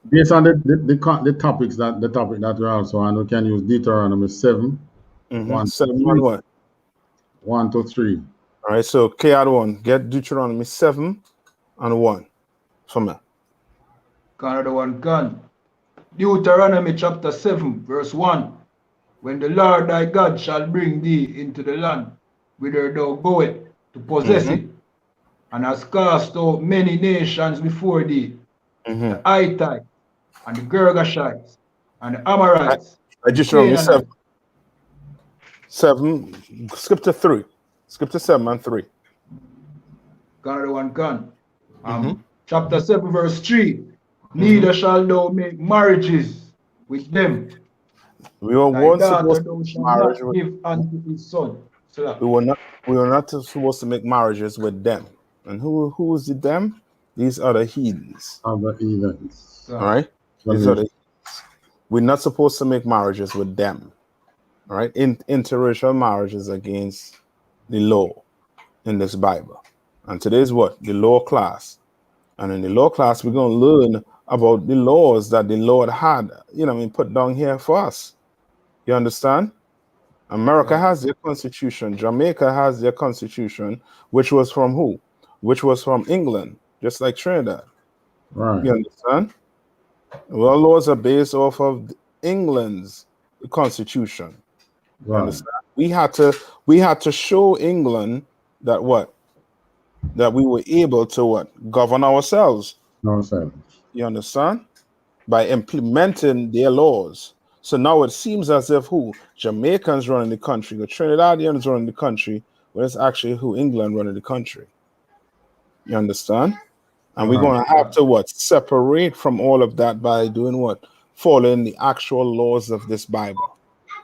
S1: Based on the topic that we're also on, we can use Deuteronomy 7.
S3: 7 and what?
S1: 1 to 3.
S3: All right, so KR1, get Deuteronomy 7 and 1 from me.
S2: Canada one can. Deuteronomy chapter 7, verse 1. When the Lord thy God shall bring thee into the land whither thou goest to possess it, and has cast out many nations before thee, the Hittites, and the Girgashites, and the Amorites, and the
S3: Deuteronomy
S2: Canaanites.
S3: 7, skip to 3. Skip to 7 and 3.
S2: Canada one can. Chapter 7, verse 3. Neither shall thou make marriages with them.
S3: We were once supposed to
S2: make marriage give unto his son.
S3: We were not supposed to make marriages with them. And who is the them? These are the heathens.
S1: Other heathens.
S3: All right? These are the heathens. We're not supposed to make marriages with them. All right? Interracial marriages against the law in this Bible. And today's what? The law class. And in the law class, we're going to learn about the laws that the Lord had, put down here for us. You understand? America has their constitution. Jamaica has their constitution, which was from who? Which was from England, just like Trinidad.
S1: Right.
S3: You understand? Well, laws are based off of England's constitution. You understand? We had to show England that what? That we were able to what? Govern ourselves.
S1: Ourselves.
S3: You understand? By implementing their laws. So now it seems as if who? Jamaicans running the country, the Trinidadians running the country, but it's actually who? England running the country. You understand? And we're going to have to what? Separate from all of that by doing what? Following the actual laws of this Bible.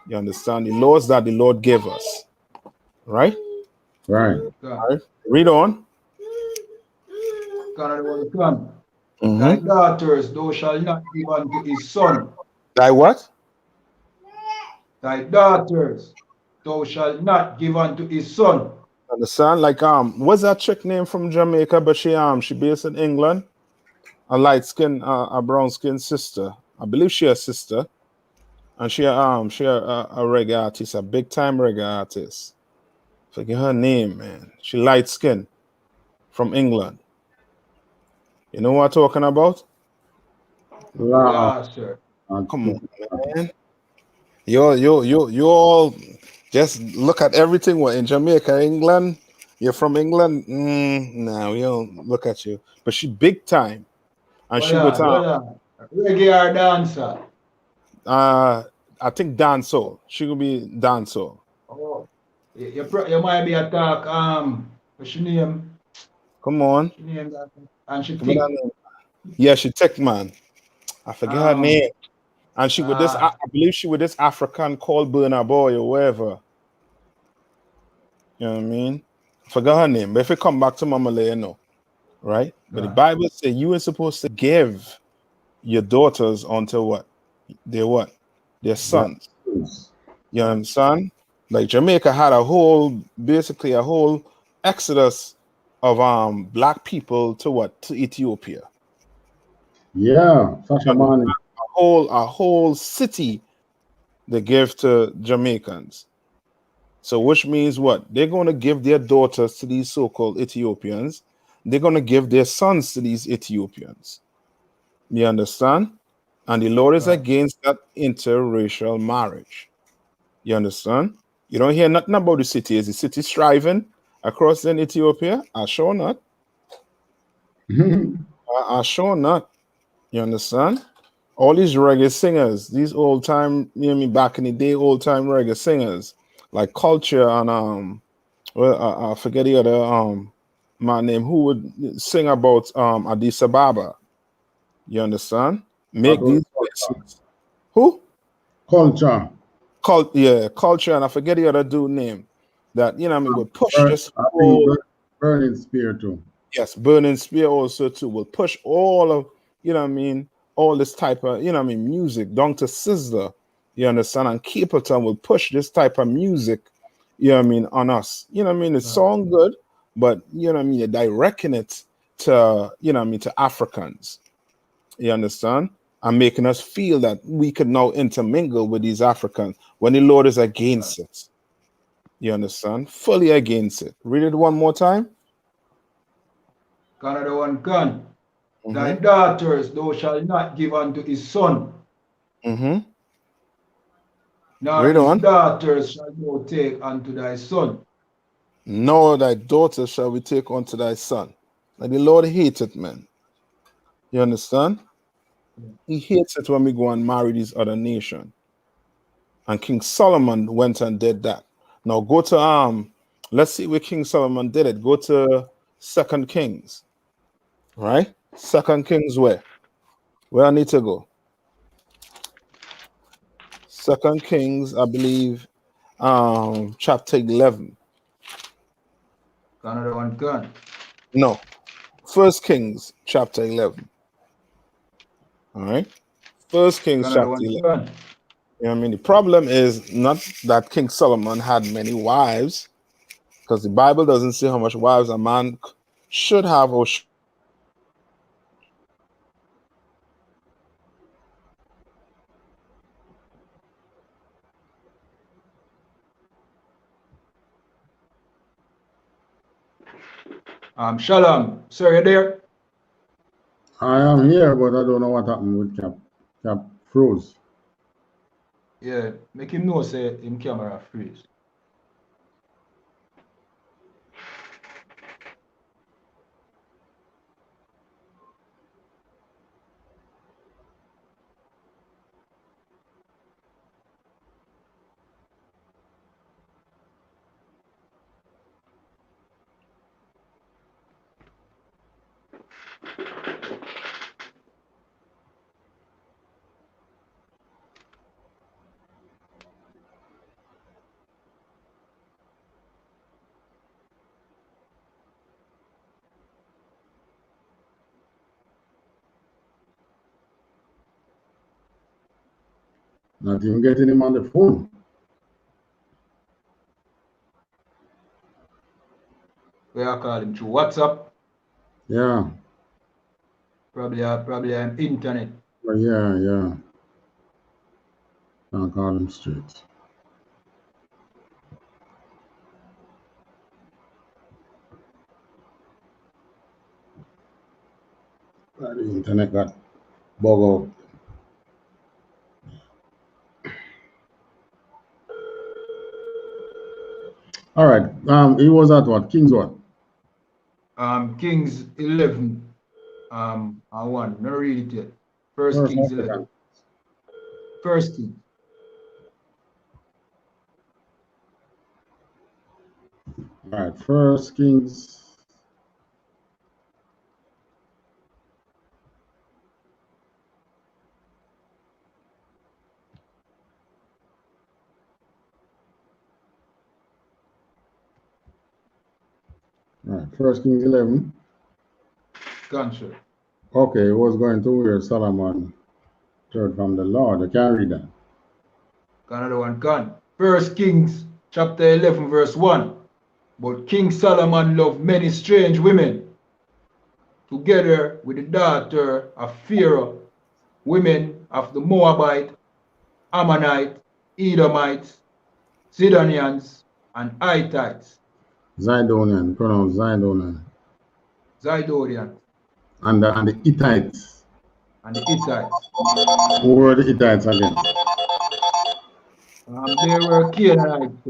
S3: You understand? The laws that the Lord gave us. Right?
S1: Right.
S3: All right. Read on.
S2: Thy daughters thou shalt not give unto his son.
S3: Thy what?
S2: Thy daughters thou shalt not give unto his son.
S3: Understand? Like what's that chick name from Jamaica? But she based in England. A light skin, a brown skin sister. I believe she a sister, and she a reggae artist, a big time reggae artist. Forget her name, man. She light skin from England. You know what I'm talking about?
S2: Yeah, sir.
S3: Come on, man. You all just look at everything. What in Jamaica, England? You're from England? No, we don't look at you. But she big time, and she with
S2: reggae or dancer.
S3: I think dancehall. She could be dancehall.
S2: Oh, you might be a talk. What's she name?
S3: Come on.
S2: She name that, and she
S3: Come on
S2: thick.
S3: yeah, she thick, man. I forget her name. And she with this, I believe she with this African called Burna Boy or whatever. You know what I mean? I forgot her name. But if it come back to Mama, let you know. Right? But the Bible says you were supposed to give your daughters unto what? Their what? Their sons. You understand? Like Jamaica had basically a whole exodus of black people to what? To Ethiopia.
S1: Yeah, such a man.
S3: A whole city they give to Jamaicans. So which means what? They're going to give their daughters to these so-called Ethiopians. They're going to give their sons to these Ethiopians. You understand? And the Lord is against that interracial marriage. You understand? You don't hear nothing about the city. Is the city striving across in Ethiopia? I sure not. I sure not. You understand? All these reggae singers, these old time, you know me, back in the day, old time reggae singers, like Culture and well, I forget the other man name who would sing about Addis Ababa. You understand? Make these places. Who?
S1: Culture.
S3: Culture, and I forget the other dude name. That you know, I mean, will push this whole
S1: Burning Spear too.
S3: Yes, Burning Spear also too will push all of you know what I mean, all this type of you know what I mean music down to Sizzler. You understand? And Capleton will push this type of music, you know what I mean, on us. You know what I mean? It sounds good, but you know what I mean, you're directing it to you know what I mean to Africans. You understand? And making us feel that we could now intermingle with these Africans when the Lord is against it. You understand? Fully against it. Read it one more time.
S2: Another one can. Thy daughters thou shalt not give unto his son. Nor
S3: Read
S2: his
S3: on.
S2: daughters shall thou take unto thy son.
S3: Nor thy daughter shall we take unto thy son. Like the Lord hates it, man. You understand? He hates it when we go and marry these other nations. And King Solomon went and did that. Now go to let's see where King Solomon did it. Go to 2 Kings. Right? 2 Kings where? Where I need to go? 2 Kings, I believe, chapter 11.
S2: Another one can.
S3: No. 1 Kings, chapter 11. All right? 1 Kings, chapter 11. You know what I mean? The problem is not that King Solomon had many wives, because the Bible doesn't say how much wives a man should have or should.
S2: Shalom. Sir, you there?
S1: I am here, but I don't know what happened with Cap froze.
S2: Yeah, make him know say him camera freeze.
S1: Not even getting him on the phone.
S2: Where I call him through WhatsApp.
S1: Yeah.
S2: Probably on internet.
S1: But yeah. Can't call him straight. The internet got bug out. All right. He was at what? King's what?
S2: Kings 11. And 1. No read it yet. First Kings 11. First King.
S1: All right. First Kings. All right. First Kings 11.
S2: Gotcha.
S1: Okay. He was going to where Solomon heard from the Lord. I can't read that.
S2: Another one gone. First Kings chapter 11 verse 1. But King Solomon loved many strange women, together with the daughter of Pharaoh, women of the Moabite, Ammonite, Edomites, Zidonians, and Hittites.
S1: Zidonian, pronounced Zidonian.
S2: Zidonians.
S1: And the Hittites.
S2: And the Hittites.
S1: Who were the Hittites again?
S2: They were Canaanites.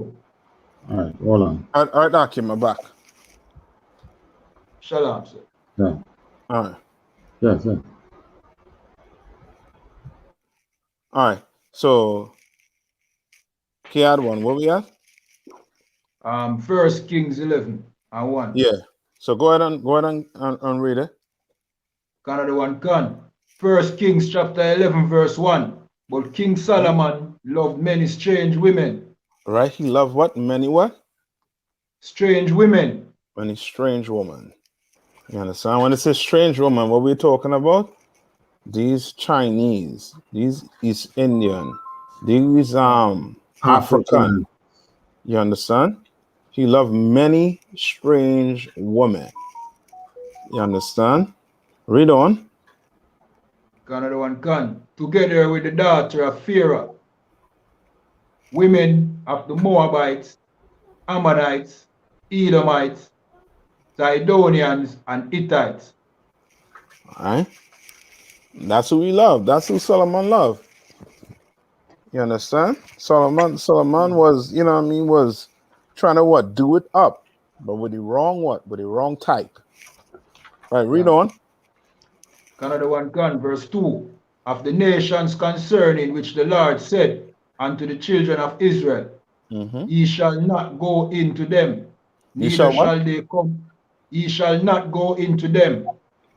S1: All right, hold on.
S3: All right, Doc, my back.
S2: Shalom, sir.
S1: Yeah.
S3: All right.
S1: Yes.
S3: All right. So, he had one. What we at?
S2: First Kings 11 and 1.
S3: Yeah. So go ahead and read it.
S2: Another one gone. First Kings chapter 11 verse 1. But King Solomon loved many strange women.
S3: Right? He loved what? Many what?
S2: Strange women.
S3: Many strange women. You understand? When it says strange woman, what we're talking about? These Chinese, these East Indian, these African. You understand? He loved many strange women. You understand? Read on.
S2: Another one gone. Together with the daughter of Pharaoh, women of the Moabites, Ammonites, Edomites, Zidonians, and Hittites.
S3: All right. That's who he loved. That's who Solomon loved. You understand? Solomon was, you know what I mean, was trying to what? Do it up. But with the wrong what? With the wrong type. Right, read on.
S2: Another one gone, verse 2. Of the nations concerning which the Lord said unto the children of Israel, ye shall not go into them, neither shall they come. Ye shall not go into them.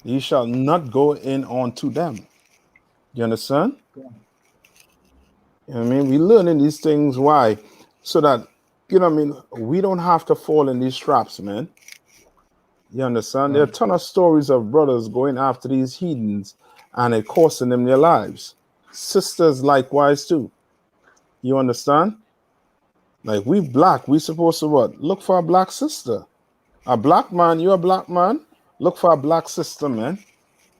S3: Ye shall not go in onto them. You understand?
S2: Yeah.
S3: You know what I mean? We learning these things. Why? So that, you know what I mean, we don't have to fall in these traps, man. You understand? There are a ton of stories of brothers going after these heathens and it costing them their lives. Sisters likewise too. You understand? Like we black, we supposed to what? Look for a black sister. A black man, you're a black man. Look for a black sister, man.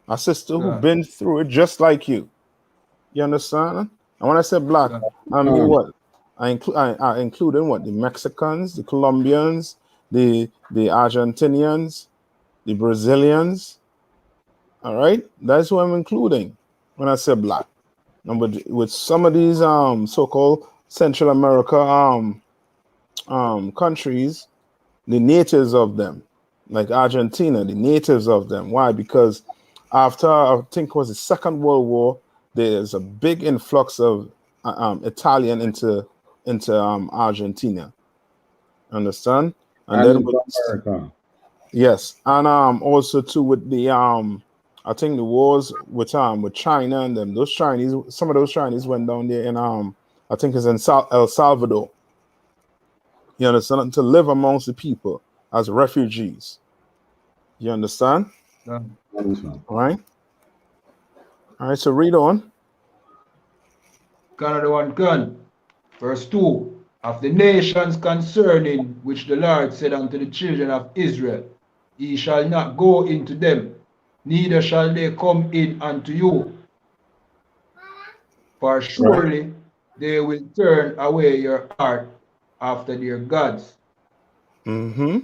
S3: A sister who been through it just like you. You understand? And when I say black, I mean what? I include in what? The Mexicans, the Colombians, the Argentinians, the Brazilians. All right, that's who I'm including when I say black. And with some of these so-called Central America countries, the natives of them, like Argentina, the natives of them. Why? Because after I think it was the Second World War, there's a big influx of Italian into Argentina. Understand? And then with,
S1: America.
S3: yes, and also too with the I think the wars with China and them. Those Chinese, some of those Chinese went down there in I think it's in El Salvador. You understand? To live amongst the people as refugees. You understand?
S2: Yeah.
S3: All right. All right. So read on.
S2: Another one can. Verse 2. Of the nations concerning which the Lord said unto the children of Israel, ye shall not go into them, neither shall they come in unto you. For surely they will turn away your heart after their gods.
S3: Mm-hmm.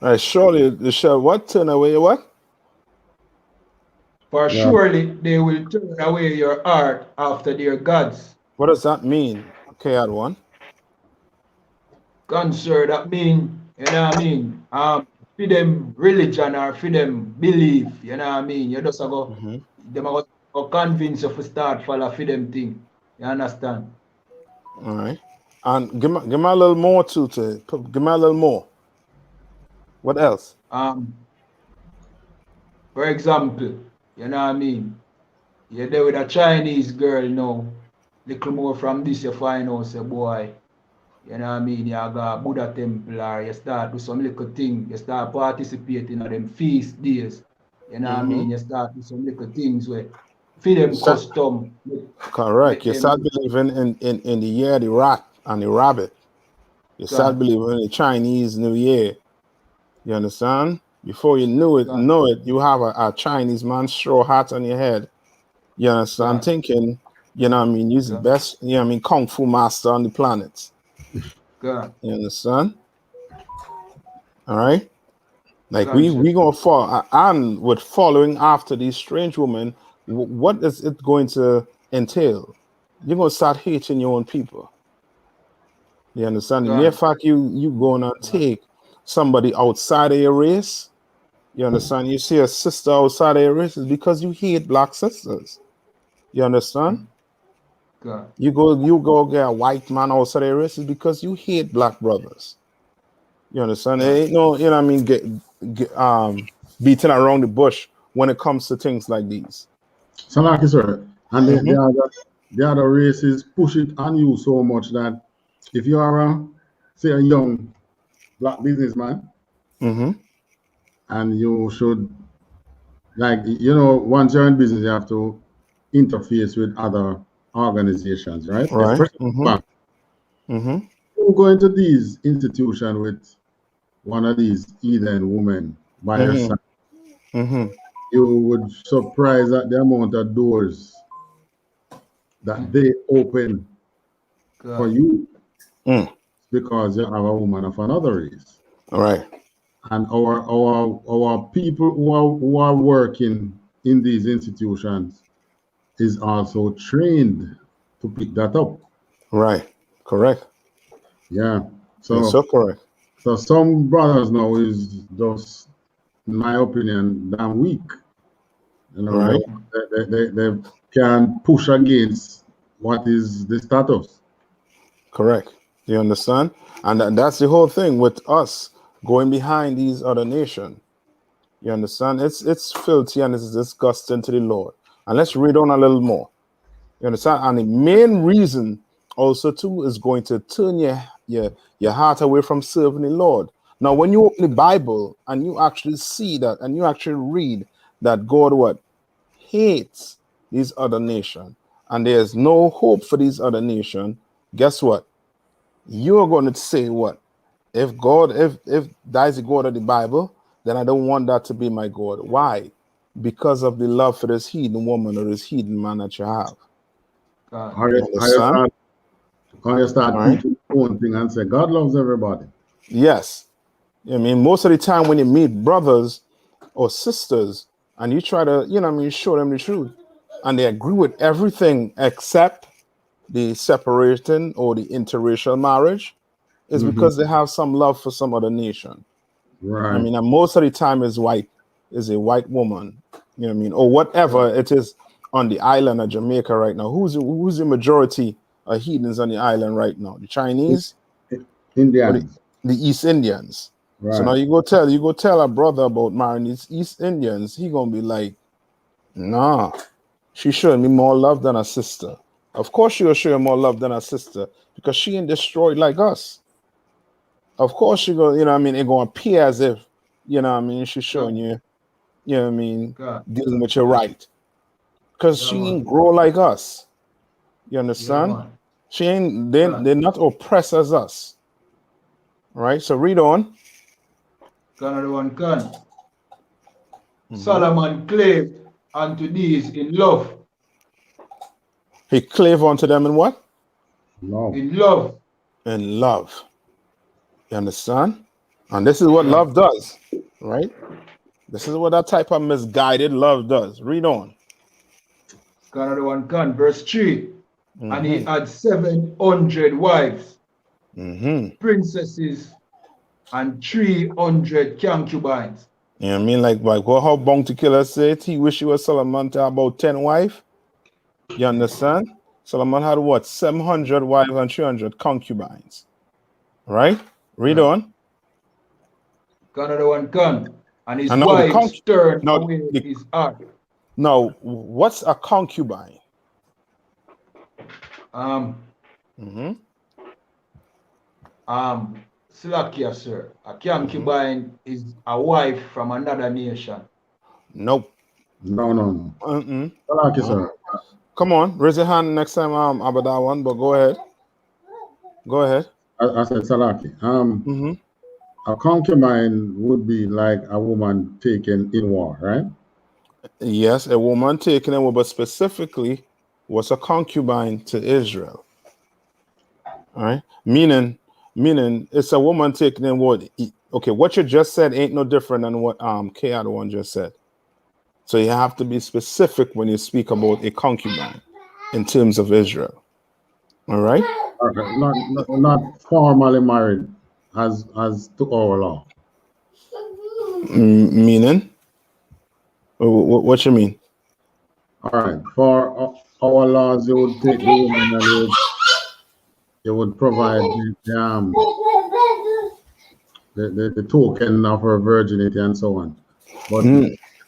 S3: Right, surely they shall what? Turn away what?
S2: For
S1: Yeah.
S2: surely they will turn away your heart after their gods.
S3: What does that mean? Okay, add one.
S2: Concern that mean, you know what I mean? For them religion or for them belief, you know what I mean? You just go, them are go convince you to start follow for them thing. You understand?
S3: All right. And give me a little more to it. Give me a little more. What else?
S2: For example, you know what I mean? You're there with a Chinese girl now. Little more from this you find out, say boy, you know what I mean? You go a Buddha temple or you start do some little thing. You start participating in them feast days. You know what I mean? You start do some little things where for them custom.
S3: Correct.
S2: Make
S3: You
S2: them
S3: start believing in the year, the rat and the rabbit. You start believing in the Chinese New Year. You understand? Before you know it, you have a Chinese man straw hat on your head. You understand? Thinking, you know what I mean, you're the best, you know what I mean, kung fu master on the planet. You understand? All right? Like we gonna follow, and with following after these strange women, what is it going to entail? You're gonna start hating your own people. You understand? The mere fact you gonna take somebody outside of your race, you understand? You see a sister outside of your race is because you hate black sisters. You understand? You go get a white man outside of your race is because you hate black brothers. You understand? There ain't no, you know what I mean, beating around the bush when it comes to things like these.
S1: So like you sir, and the other races push it on you so much that if you are say a young black businessman and you should, like, you know, once you're in business you have to interface with other organizations, right?
S3: Right.
S1: Especially bank. You go into these institutions with one of these heathen women by your side, you would surprise at the amount of doors that they open for you because you have a woman of another race.
S3: All right.
S1: And our people who are working in these institutions is also trained to pick that up.
S3: Right. Correct.
S1: Yeah.
S3: That's so correct.
S1: So some brothers now is just, in my opinion, damn weak. You know,
S3: right.
S1: They can push against what is the status.
S3: Correct. You understand? And that's the whole thing with us going behind these other nations. You understand? It's filthy and it's disgusting to the Lord. And let's read on a little more. You understand? And the main reason also too is going to turn your heart away from serving the Lord. Now, when you open the Bible and you actually see that and you actually read that God what hates these other nations and there's no hope for these other nations, guess what? You're going to say what? If that is the God of the Bible, then I don't want that to be my God. Why? Because of the love for this heathen woman or this heathen man that you have.
S1: You start teaching your own thing and say God loves everybody.
S3: Yes. I mean, most of the time when you meet brothers or sisters and you try to, you know what I mean, show them the truth and they agree with everything except the separation or the interracial marriage, is because they have some love for some other nation.
S1: Right.
S3: I mean, and most of the time is a white woman, you know what I mean, or whatever it is on the island of Jamaica right now. Who's the majority of heathens on the island right now? The Chinese,
S1: Indians,
S3: the East Indians.
S1: Right.
S3: So now you go tell a brother about marrying these East Indians. He gonna be like, nah, she's showing me more love than a sister. Of course she'll show you more love than a sister because she ain't destroyed like us. Of course she go, you know what I mean, it gonna appear as if, you know what I mean, she's showing you, you know what I mean, dealing with your right. Because she ain't grow like us. You understand?
S2: Yeah, man.
S3: She ain't they're not oppressed as us. Right? So read on.
S2: Another one can. Solomon clave unto these in love.
S3: He clave unto them in what?
S1: Love.
S2: In love.
S3: In love. You understand? And this is what
S2: Yeah.
S3: love does, right? This is what that type of misguided love does. Read on.
S2: Another one can. Verse 3. And he had 700 wives, princesses, and 300 concubines.
S3: You know what I mean? Like what how Bounty Killer said, he wish he was Solomon to about 10 wives. You understand? Solomon had what? 700 wives and 300 concubines. Right? Read on.
S2: Another one can. And his
S3: And now
S2: wives turned
S3: now,
S2: away his heart.
S3: now, what's a concubine?
S2: Slakia, sir. A concubine is a wife from another nation.
S3: Nope.
S1: No. Salaki, sir.
S3: Come on, raise your hand next time about that one, but go ahead. Go ahead.
S1: I said Salaki. A concubine would be like a woman taken in war, right?
S3: Yes, a woman taken in war, but specifically was a concubine to Israel. All right, meaning it's a woman taken in war. Okay, what you just said ain't no different than what K other one just said. So you have to be specific when you speak about a concubine in terms of Israel. All right.
S1: Not formally married as to our law.
S3: Meaning? What you mean?
S1: All right. For our laws, you would take the woman and you would provide the token of her virginity and so on. But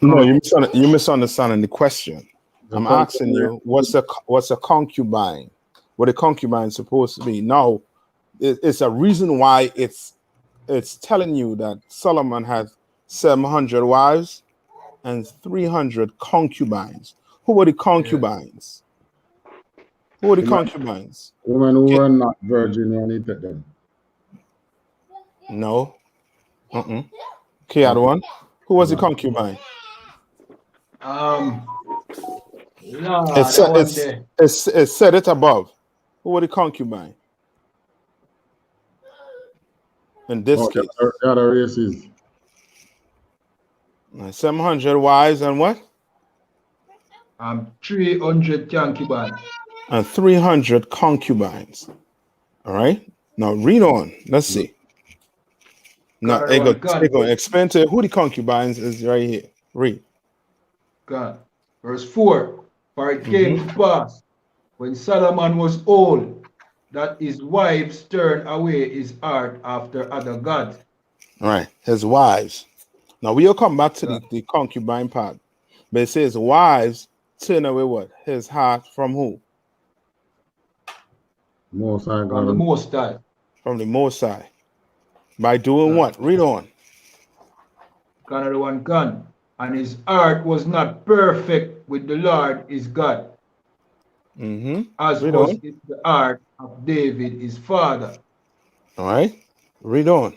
S3: no, you misunderstanding the question. I'm asking you, what's a concubine? What a concubine is supposed to be? Now, it's a reason why it's telling you that Solomon had 700 wives and 300 concubines. Who were the concubines? Who were the concubines?
S1: Women who were not virgin when he took them.
S3: No. Okay, other one. Who was the concubine? It said it above. Who were the concubine? In this case.
S1: The other races.
S3: 700 wives and what?
S2: 300 concubines.
S3: And 300 concubines. All right. Now read on. Let's see. Now explain to you who the concubines is right here. Read.
S2: God. Verse 4. For it came to pass when Solomon was old that his wives turned away his heart after other gods.
S3: All right. His wives. Now we'll come back to the concubine part. But it says wives turn away what? His heart from who?
S1: Most High.
S2: From the Most High.
S3: From the Most High. By doing what? Read on.
S2: Another one can. And his heart was not perfect with the Lord his God. As
S3: read
S2: was
S3: on.
S2: the heart of David his father.
S3: All right. Read on.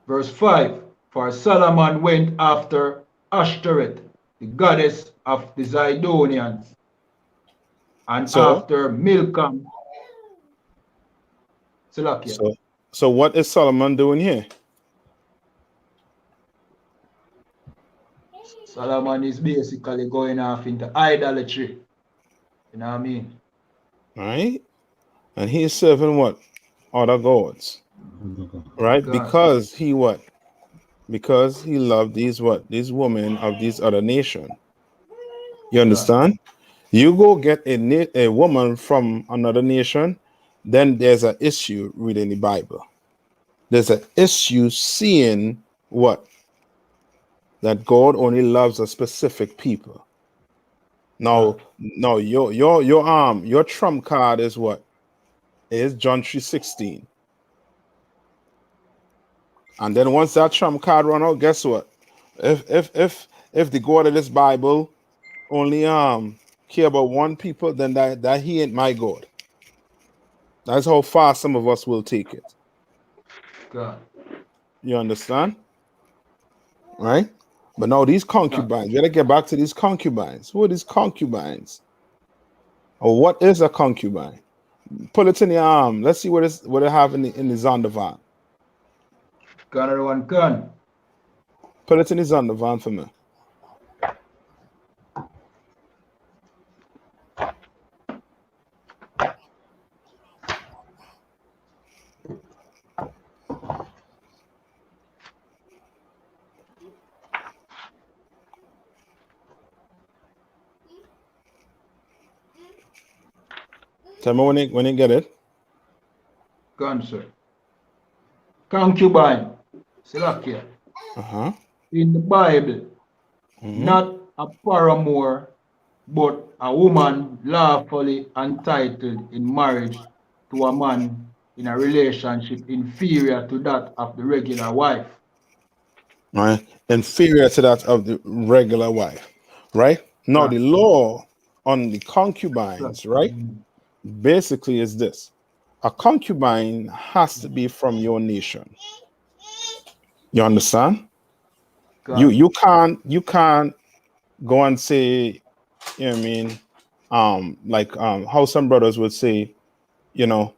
S2: Verse 5. For Solomon went after Ashtoreth, the goddess of the Zidonians, and after Milcom.
S3: So what is Solomon doing here?
S2: Solomon is basically going off into idolatry. You know what I mean?
S3: All right. And he is serving what? Other gods. Right?
S2: God.
S3: Because he what? Because he loved these what? These women of these other nation. You understand? You go get a woman from another nation, then there's an issue reading the Bible. There's an issue seeing what? That God only loves a specific people. Now, no, your trump card is what? Is John 3:16. And then once that trump card run out, guess what? If the God of this Bible only care about one people, then that he ain't my God. That's how far some of us will take it.
S2: God.
S3: You understand? Right? But now these concubines, you gotta get back to these concubines. Who are these concubines? Or what is a concubine? Pull it in the arm. Let's see what they have in the Zondervan.
S2: Another one can.
S3: Put it in the Zondervan for me. Tell me when you get it.
S2: Can, sir. Concubine. Salakia. In the Bible, not a paramour, but a woman lawfully entitled in marriage to a man in a relationship inferior to that of the regular wife.
S3: Right? Inferior to that of the regular wife. Right? Now the law on the concubines, right? Basically is this. A concubine has to be from your nation. You understand? You can't go and say, you know what I mean, like how some brothers would say, you know,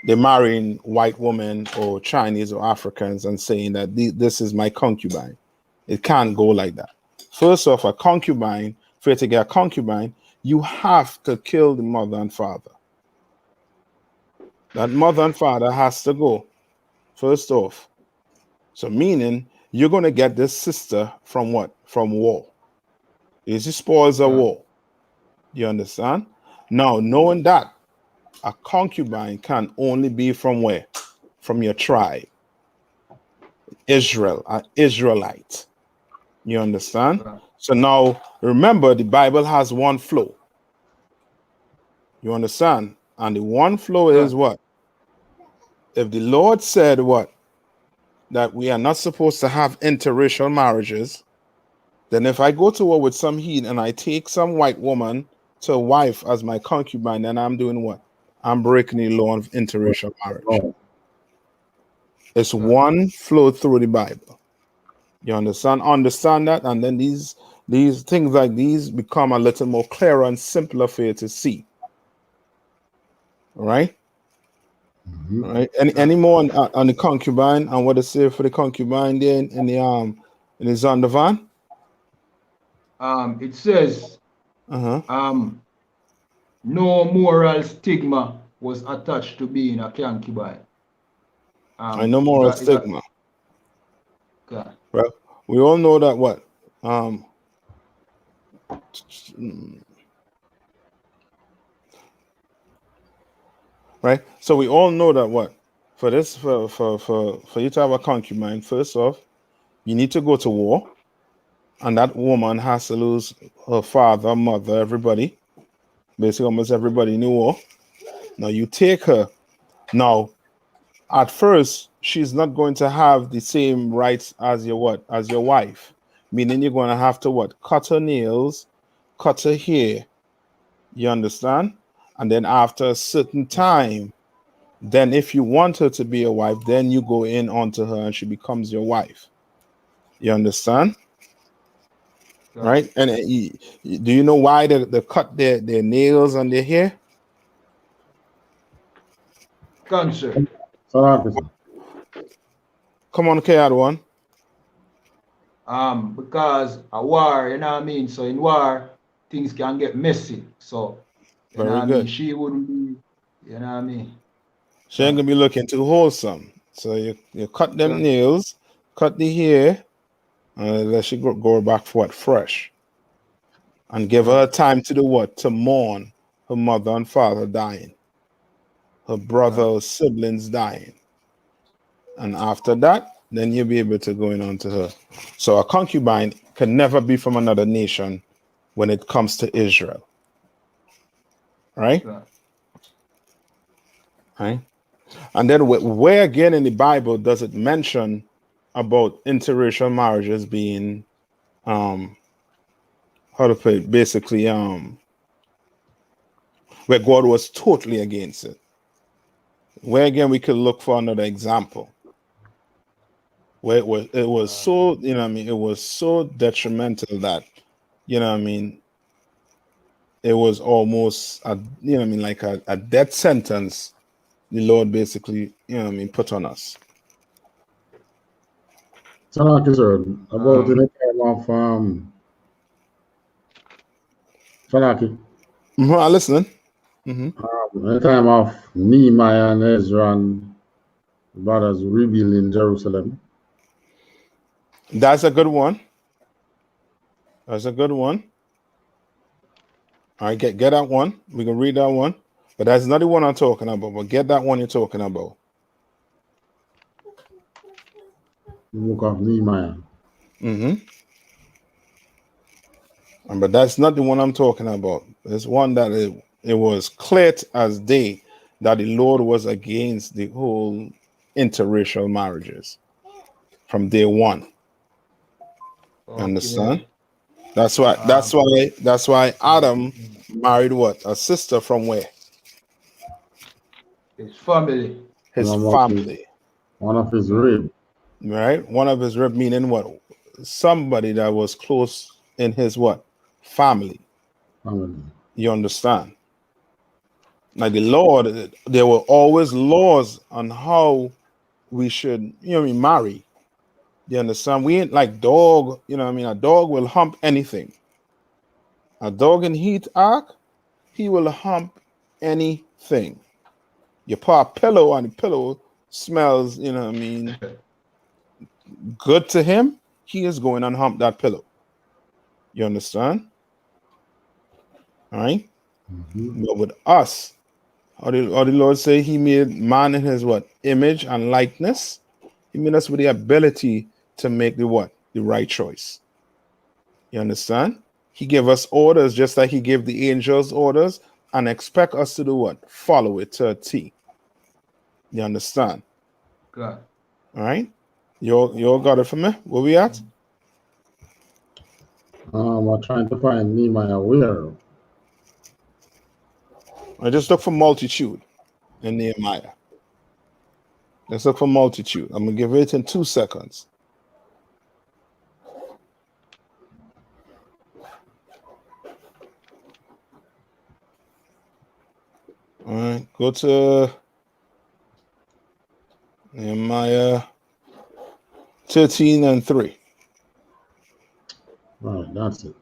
S3: they're marrying white women or Chinese or Africans and saying that this is my concubine. It can't go like that. First off, a concubine, for you to get a concubine, you have to kill the mother and father. That mother and father has to go, first off. So meaning you're going to get this sister from what? From war. These are spoils of war. You understand? Now, knowing that, a concubine can only be from where? From your tribe. Israel, an Israelite. You understand? So now, remember, the Bible has one flow. You understand? And the one flow is what? If the Lord said what? That we are not supposed to have interracial marriages, then if I go to war with some heathen and I take some white woman to a wife as my concubine, then I'm doing what? I'm breaking the law of interracial marriage. It's one flow through the Bible. You understand? Understand that, and then these things like these become a little more clearer and simpler for you to see. All right? All right. Any more on the concubine and what to say for the concubine there in the Zondervan?
S2: It says no moral stigma was attached to being a concubine.
S3: No moral stigma. Well, we all know that what? Right? So we all know that what? For you to have a concubine, first off, you need to go to war, and that woman has to lose her father, mother, everybody. Basically, almost everybody in the war. Now you take her. Now, at first, she's not going to have the same rights as your what? As your wife. Meaning you're going to have to what? Cut her nails, cut her hair. You understand? And then after a certain time, then if you want her to be a wife, then you go in onto her and she becomes your wife. You understand? Right? And do you know why they cut their nails and their hair?
S2: Cancer.
S1: Come
S3: on, K1.
S2: Because a war, you know what I mean? So in war, things can get messy. So, you know what I mean? She wouldn't be, you know what I mean?
S3: She ain't gonna be looking too wholesome. So you cut them nails, cut the hair, and let she go back for what? Fresh. And give her time to do what? To mourn her mother and father dying, her brother or siblings dying. And after that, then you'll be able to go in onto her. So a concubine can never be from another nation when it comes to Israel. Right? Right? And then where again in the Bible does it mention about interracial marriages being how to put it, basically where God was totally against it. Where again we could look for another example where it was so, you know what I mean, it was so detrimental that, you know what I mean, it was almost a, you know what I mean, like a death sentence the Lord basically, you know what I mean, put on us.
S1: Salaki, sir, about in the time of Salaki.
S3: I'm listening.
S1: In the time of Nehemiah and Ezra and the brothers rebuilding Jerusalem.
S3: That's a good one. That's a good one. All right, get that one. We can read that one. But that's not the one I'm talking about. But get that one you're talking about.
S1: The book of Nehemiah.
S3: But that's not the one I'm talking about. It's one that it was clear as day that the Lord was against the whole interracial marriages from day one.
S2: Okay.
S3: Understand? That's why Adam married what? A sister from where?
S2: His family.
S3: His family.
S1: One of his rib.
S3: Right? One of his rib meaning what? Somebody that was close in his what? Family. You understand? Like the Lord, there were always laws on how we should, you know what I mean, marry. You understand? We ain't like dog, you know what I mean? A dog will hump anything. A dog in heat arc, he will hump anything. You put a pillow on the pillow, smells, you know what I mean, good to him, he is going and hump that pillow. You understand? All right? But with us, how the Lord say he made man in his what? Image and likeness. He made us with the ability to make the what? The right choice. You understand? He gave us orders just like he gave the angels orders and expect us to do what? Follow it to a T. You understand?
S2: God.
S3: All right? You all got it for me? Where we at?
S1: I'm trying to find Nehemiah where.
S3: I just look for multitude in Nehemiah. Let's look for multitude. I'm going to give it in 2 seconds. All right, go to Nehemiah 13 and 3.
S1: Right, that's it.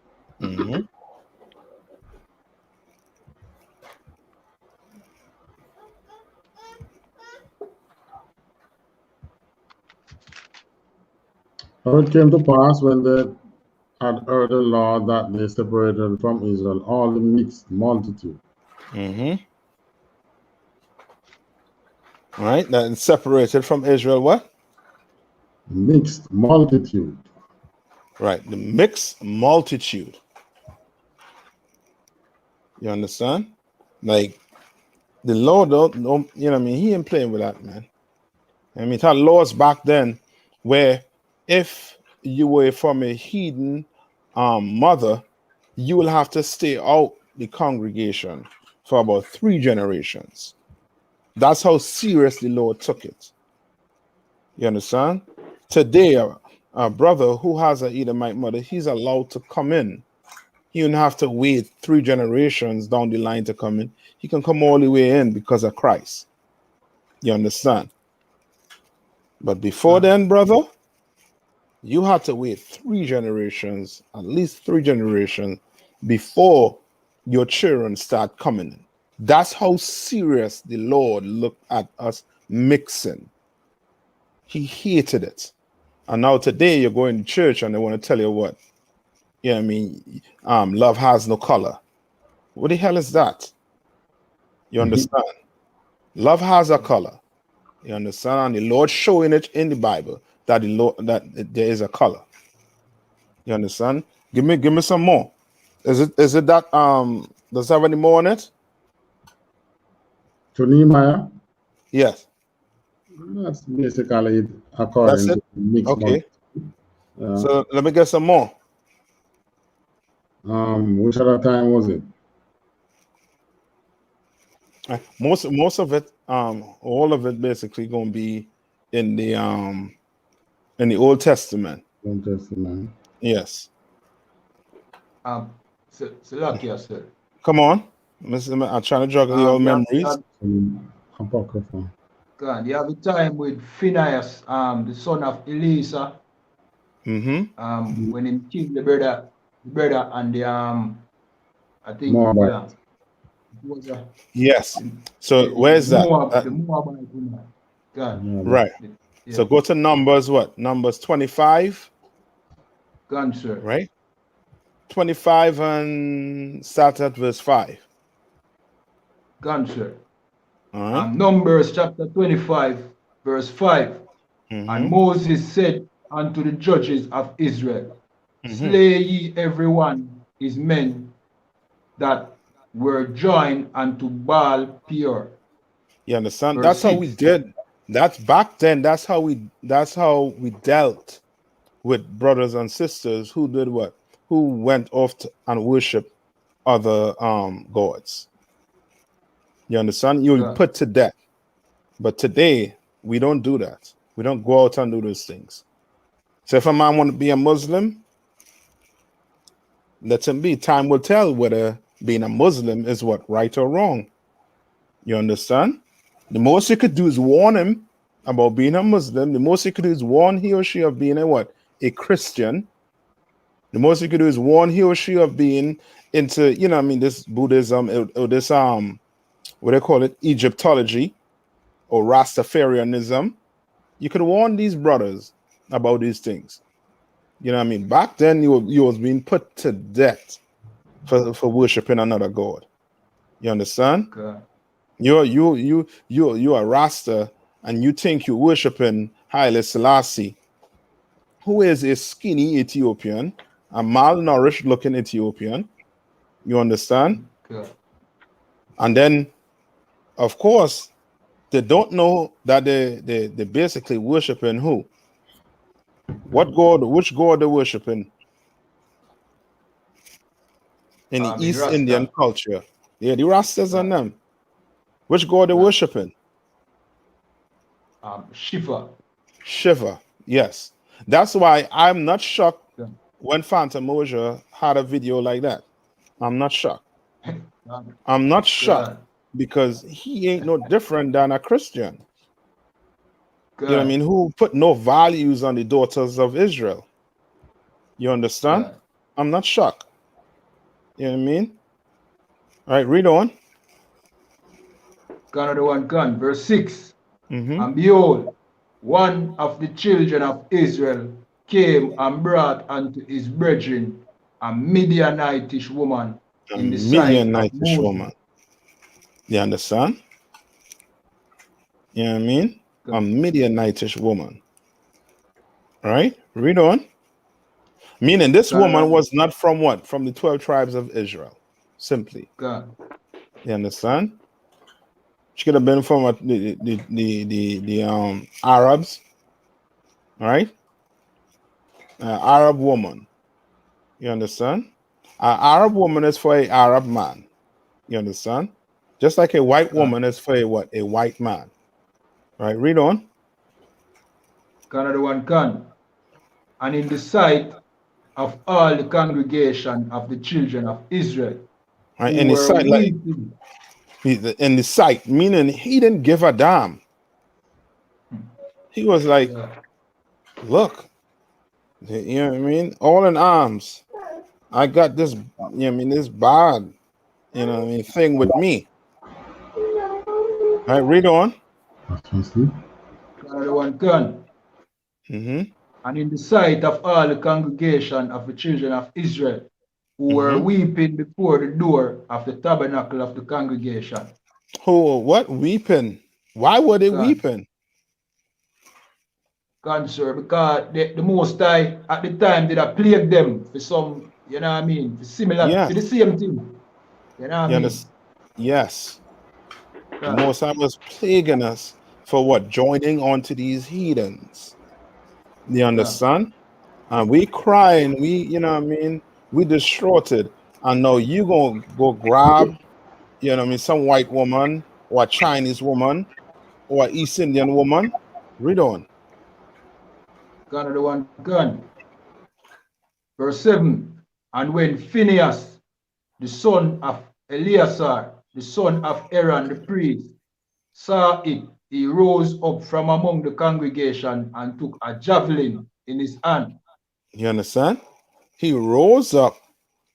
S1: How it came to pass when they had heard the law that they separated from Israel all the mixed multitude.
S3: All right, that is separated from Israel what?
S1: Mixed multitude.
S3: Right, the mixed multitude. You understand? Like the Lord don't you know what I mean? He ain't playing with that, man. I mean, it had laws back then where if you were from a heathen mother, you will have to stay out the congregation for about 3 generations. That's how serious the Lord took it. You understand? Today, a brother who has an Edomite mother, he's allowed to come in. He don't have to wait 3 generations down the line to come in. He can come all the way in because of Christ. You understand? But before then, brother, you had to wait 3 generations, at least 3 generations, before your children start coming in. That's how serious the Lord looked at us mixing. He hated it. And now today you're going to church and they want to tell you what? Yeah, I mean, love has no color. What the hell is that? You understand? Love has a color. You understand? And the Lord showing it in the Bible that the Lord that there is a color. You understand? Give me some more. Is it that does it have any more on it?
S1: To Nehemiah?
S3: Yes.
S1: That's basically it according to mixed multitude.
S3: So let me get some more.
S1: Which other time was it?
S3: Most of it, all of it basically gonna be in the Old Testament.
S1: Old Testament.
S3: Yes.
S2: Salakia, sir.
S3: Come on. I'm trying to juggle your memories.
S1: Apocrypha.
S2: God, you have a time with Phineas, the son of Elisa, when he killed the brother and the I think
S1: Moabite.
S2: it was
S3: Yes. So where's that?
S2: The Moabite woman. God.
S3: Right.
S2: Yeah.
S3: So go to Numbers what? Numbers 25.
S2: God, sir.
S3: Right? 25 and start at verse 5.
S2: God, sir.
S3: All right.
S2: Numbers chapter 25, verse 5. And Moses said unto the judges of Israel, slay ye every one his men that were joined unto Baal Peor.
S3: You understand?
S2: Verse
S3: That's
S2: 6.
S3: how we did. That's back then. That's how we dealt with brothers and sisters who did what? Who went off and worship other gods. You understand? You will put to death. But today we don't do that. We don't go out and do those things. So if a man want to be a Muslim, let him be. Time will tell whether being a Muslim is what, right or wrong. You understand? The most you could do is warn him about being a Muslim. The most you could do is warn he or she of being a what? A Christian. The most you could do is warn he or she of being into, you know, I mean, this Buddhism or this what they call it, Egyptology or Rastafarianism. You could warn these brothers about these things. You know what I mean? Back then you was being put to death for worshiping another god. You understand?
S2: Okay.
S3: You're a Rasta and you think you're worshiping Haile Selassie, who is a skinny Ethiopian, a malnourished looking Ethiopian. You understand?
S2: Okay.
S3: And then, of course, they don't know that they basically worshiping who? What god? Which god they're worshiping? In the East
S2: Rasta.
S3: Indian culture. Yeah, the Rastas and them. Which god they're worshiping?
S2: Shiva.
S3: Shiva. Yes. That's why I'm not shocked when Phantom Mosher had a video like that. I'm not shocked. I'm not shocked because he ain't no different than a Christian. You know what I mean? Who put no values on the daughters of Israel. You understand? I'm not shocked. You know what I mean? All right, read on.
S2: Gun, verse 6. And behold, one of the children of Israel came and brought unto his brethren a Midianitish woman in the sight of Moses.
S3: Woman. You understand? You know what I mean? A Midianitish woman. Right? Read on. Meaning this woman was not from what? From the 12 tribes of Israel. Simply.
S2: God.
S3: You understand? She could have been from the Arabs. All right? Arab woman. You understand? An Arab woman is for an Arab man. You understand? Just like a white woman is for a what? A white man. All right, read on.
S2: And in the sight of all the congregation of the children of Israel,
S3: right, in the sight, like in the sight, meaning he didn't give a damn. He was like, look, you know what I mean? All in arms. I got this, you know what I mean, this bad, you know what I mean, thing with me. All right, read on.
S2: And in the sight of all the congregation of the children of Israel, who were weeping before the door of the tabernacle of the congregation.
S3: Who, what? Weeping? Why were they weeping?
S2: God, sir, because the Most High at the time did I plague them for some, you know what I mean, for similar, for the same thing. You know what I mean?
S3: Yes. The Most High was plaguing us for what? Joining onto these heathens. You understand? And we crying, we, you know what I mean? We distraughted. And now you gonna go grab, you know what I mean, some white woman or a Chinese woman or an East Indian woman. Read on.
S2: Gun of the one gun. Verse 7. And when Phinehas, the son of Eleazar, the son of Aaron the priest, saw it, he rose up from among the congregation and took a javelin in his hand.
S3: You understand? He rose up.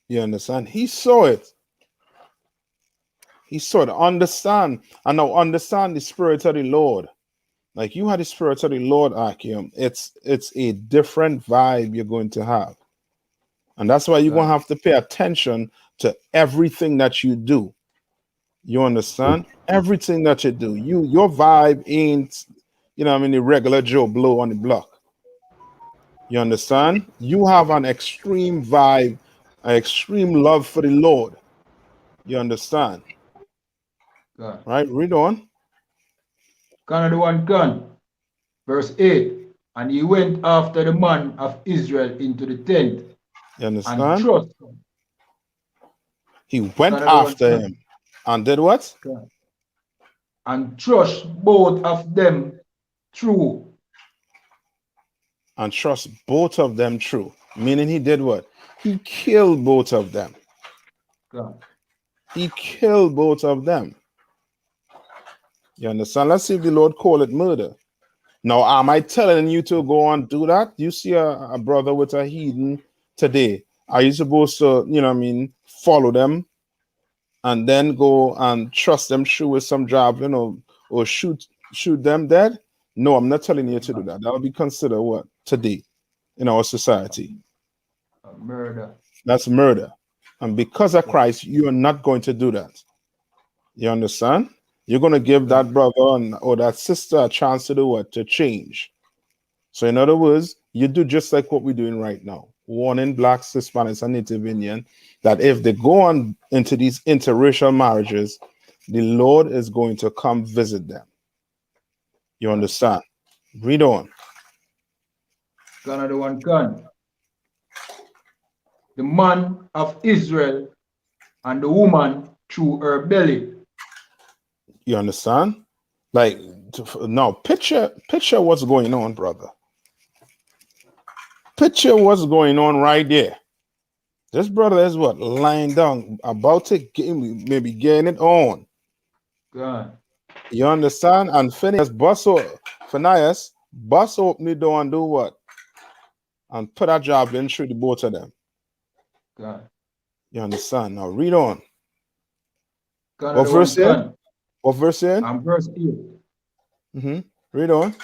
S3: You understand? He saw it. He saw it. Understand. And now understand the spirit of the Lord. Like you had the spirit of the Lord, Akim. It's a different vibe you're going to have. And that's why you're going to have to pay attention to everything that you do. You understand? Everything that you do. Your vibe ain't, you know, I mean, the regular Joe Blow on the block. You understand? You have an extreme vibe, an extreme love for the Lord. You understand?
S2: God.
S3: Right? Read on.
S2: Gun of the one gun. Verse 8. And he went after the man of Israel into the tent.
S3: You understand?
S2: And thrust him.
S3: He went after him and did what?
S2: God. And thrust both of them through.
S3: And thrust both of them through. Meaning he did what? He killed both of them.
S2: God.
S3: He killed both of them. You understand? Let's see if the Lord call it murder. Now, am I telling you to go and do that? You see a brother with a heathen today. Are you supposed to, you know what I mean, follow them and then go and trust them through with some job, you know, or shoot them dead? No, I'm not telling you to do that. That would be considered what? Today in our society.
S2: Murder.
S3: That's murder. And because of Christ, you are not going to do that. You understand? You're going to give that brother or that sister a chance to do what? To change. So in other words, you do just like what we're doing right now. Warning blacks, Hispanics, and Native Indian that if they go on into these interracial marriages, the Lord is going to come visit them. You understand? Read on.
S2: Another one gun. The man of Israel and the woman through her belly.
S3: You understand? Like now, picture what's going on, brother. Picture what's going on right there. This brother is what? Lying down, about to maybe getting it on.
S2: God.
S3: You understand? And Phineas bust open the door and do what? And put that javelin through the both of them.
S2: God.
S3: You understand? Now read on.
S2: God,
S3: what verse in? What verse in?
S2: And verse 8.
S3: Read on.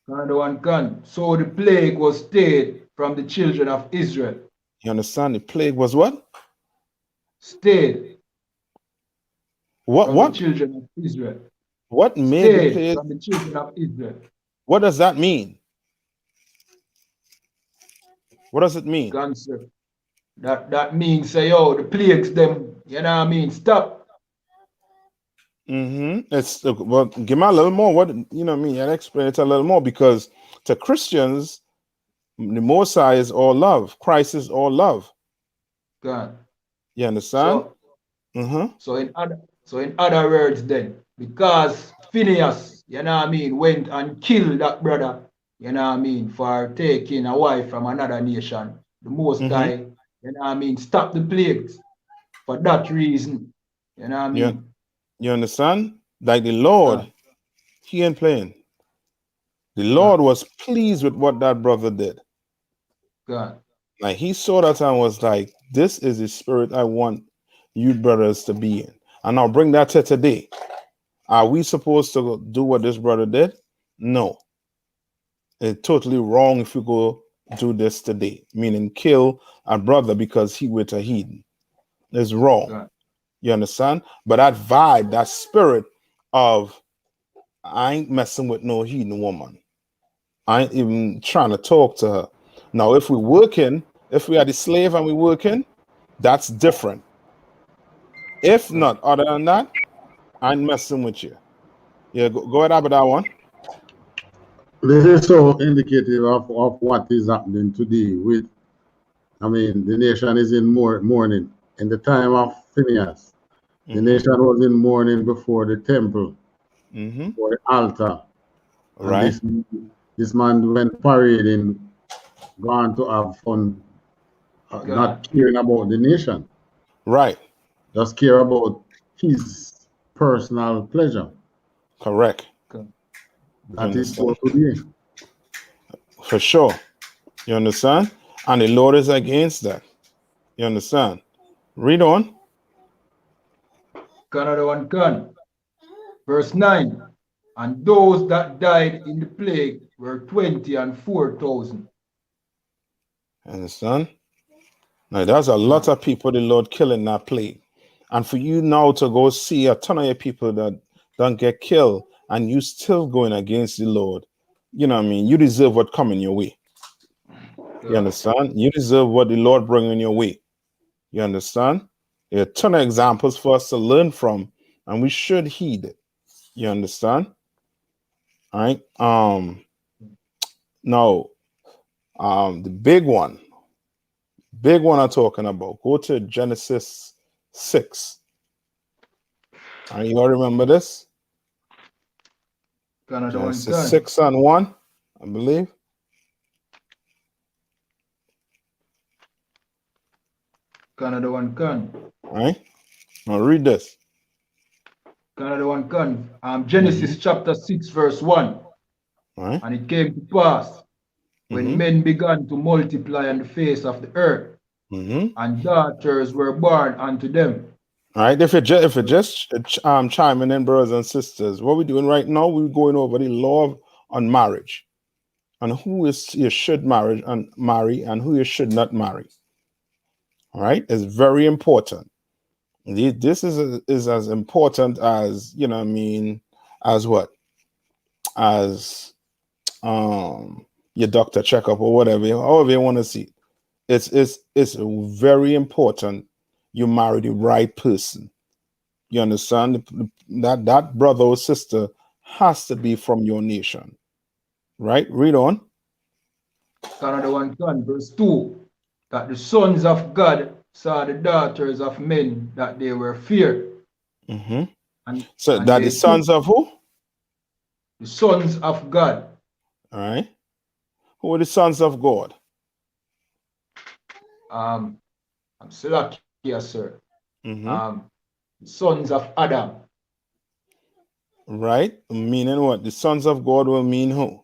S2: God, the one gun. So the plague was stayed from the children of Israel.
S3: You understand? The plague was what?
S2: Stayed.
S3: What?
S2: The children of Israel.
S3: What made the plague
S2: from the children of Israel?
S3: What does that mean? What does it mean?
S2: Cancer. That means say, yo, the plagues them, you know what I mean? Stop.
S3: It's well, give me a little more. What, you know what I mean? And explain it a little more, because to Christians, the Most High is all love. Christ is all love.
S2: God.
S3: You understand?
S2: So in other words, then, because Phinehas, you know what I mean, went and killed that brother, you know what I mean, for taking a wife from another nation, the Most High, you know what I mean, stop the plagues for that reason. You know what I mean?
S3: You understand? Like the Lord, he ain't playing. The Lord was pleased with what that brother did.
S2: God.
S3: Like he saw that and was like, this is the spirit I want you brothers to be in. And I'll bring that to today. Are we supposed to do what this brother did? No. It's totally wrong if you go do this today, meaning kill a brother because he with a heathen. It's wrong.
S2: God.
S3: You understand? But that vibe, that spirit of, I ain't messing with no heathen woman. I ain't even trying to talk to her. Now, if we're working, if we are the slave and we're working, that's different. If not, other than that, I ain't messing with you. Yeah, go ahead with that one.
S1: This is so indicative of what is happening today with, I mean, the nation is in mourning in the time of Phinehas. The nation was in mourning before the temple,
S3: Mm-hmm.
S1: for the altar. And
S3: Right.
S1: this man went parading, gone to have fun, not
S2: God.
S1: caring about the nation,
S3: Right.
S1: just care about his personal pleasure.
S3: Correct.
S2: God.
S3: You
S1: That is so
S3: understand?
S1: today.
S3: For sure. You understand? And the Lord is against that. You understand? Read on.
S2: Another one can. Verse 9. And those that died in the plague were 20 and 4,000.
S3: Understand? Now, there's a lot of people the Lord killing that plague. And for you now to go see a ton of your people that don't get killed and you still going against the Lord, you know what I mean? You deserve what coming your way. You
S2: God.
S3: understand? You deserve what the Lord bringing your way. You understand? There are a ton of examples for us to learn from, and we should heed it. You understand? All right. Now, the big one I'm talking about. Go to Genesis 6. All right, you all remember this?
S2: Another one
S3: Genesis
S2: can.
S3: 6 and 1, I believe.
S2: Another one can.
S3: All right. Now read this.
S2: Another one can. Genesis chapter 6, verse 1.
S3: All right.
S2: And it came to pass when men began to multiply on the face of the earth, and daughters were born unto them.
S3: All right. If you just chiming in, brothers and sisters, what we're doing right now, we're going over the law on marriage and who is you should marry and who you should not marry. All right. It's very important. This is as important as, you know what I mean, as what? As your doctor checkup or whatever, however you want to see it. It's very important you marry the right person. You understand? That brother or sister has to be from your nation. Right? Read on.
S2: Another one can. Verse 2. That the sons of God saw the daughters of men, that they were feared.
S3: So
S2: And
S3: that the
S2: they took
S3: sons of who?
S2: the sons of God.
S3: All right. Who are the sons of God?
S2: I'm Selak here, sir. Sons of Adam.
S3: Right? Meaning what? The sons of God will mean who?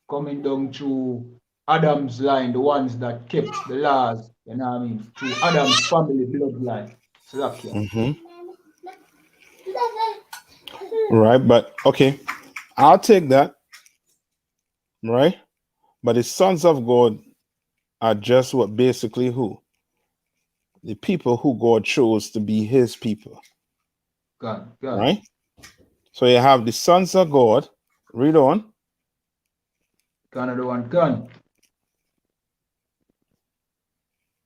S2: Coming down through Adam's line, the ones that kept the laws, you know what I mean, through Adam's family bloodline. Selak here.
S3: Right, but okay, I'll take that. Right? But the sons of God are just what basically who? The people who God chose to be his people.
S2: God.
S3: Right? So you have the sons of God. Read on.
S2: Another one can.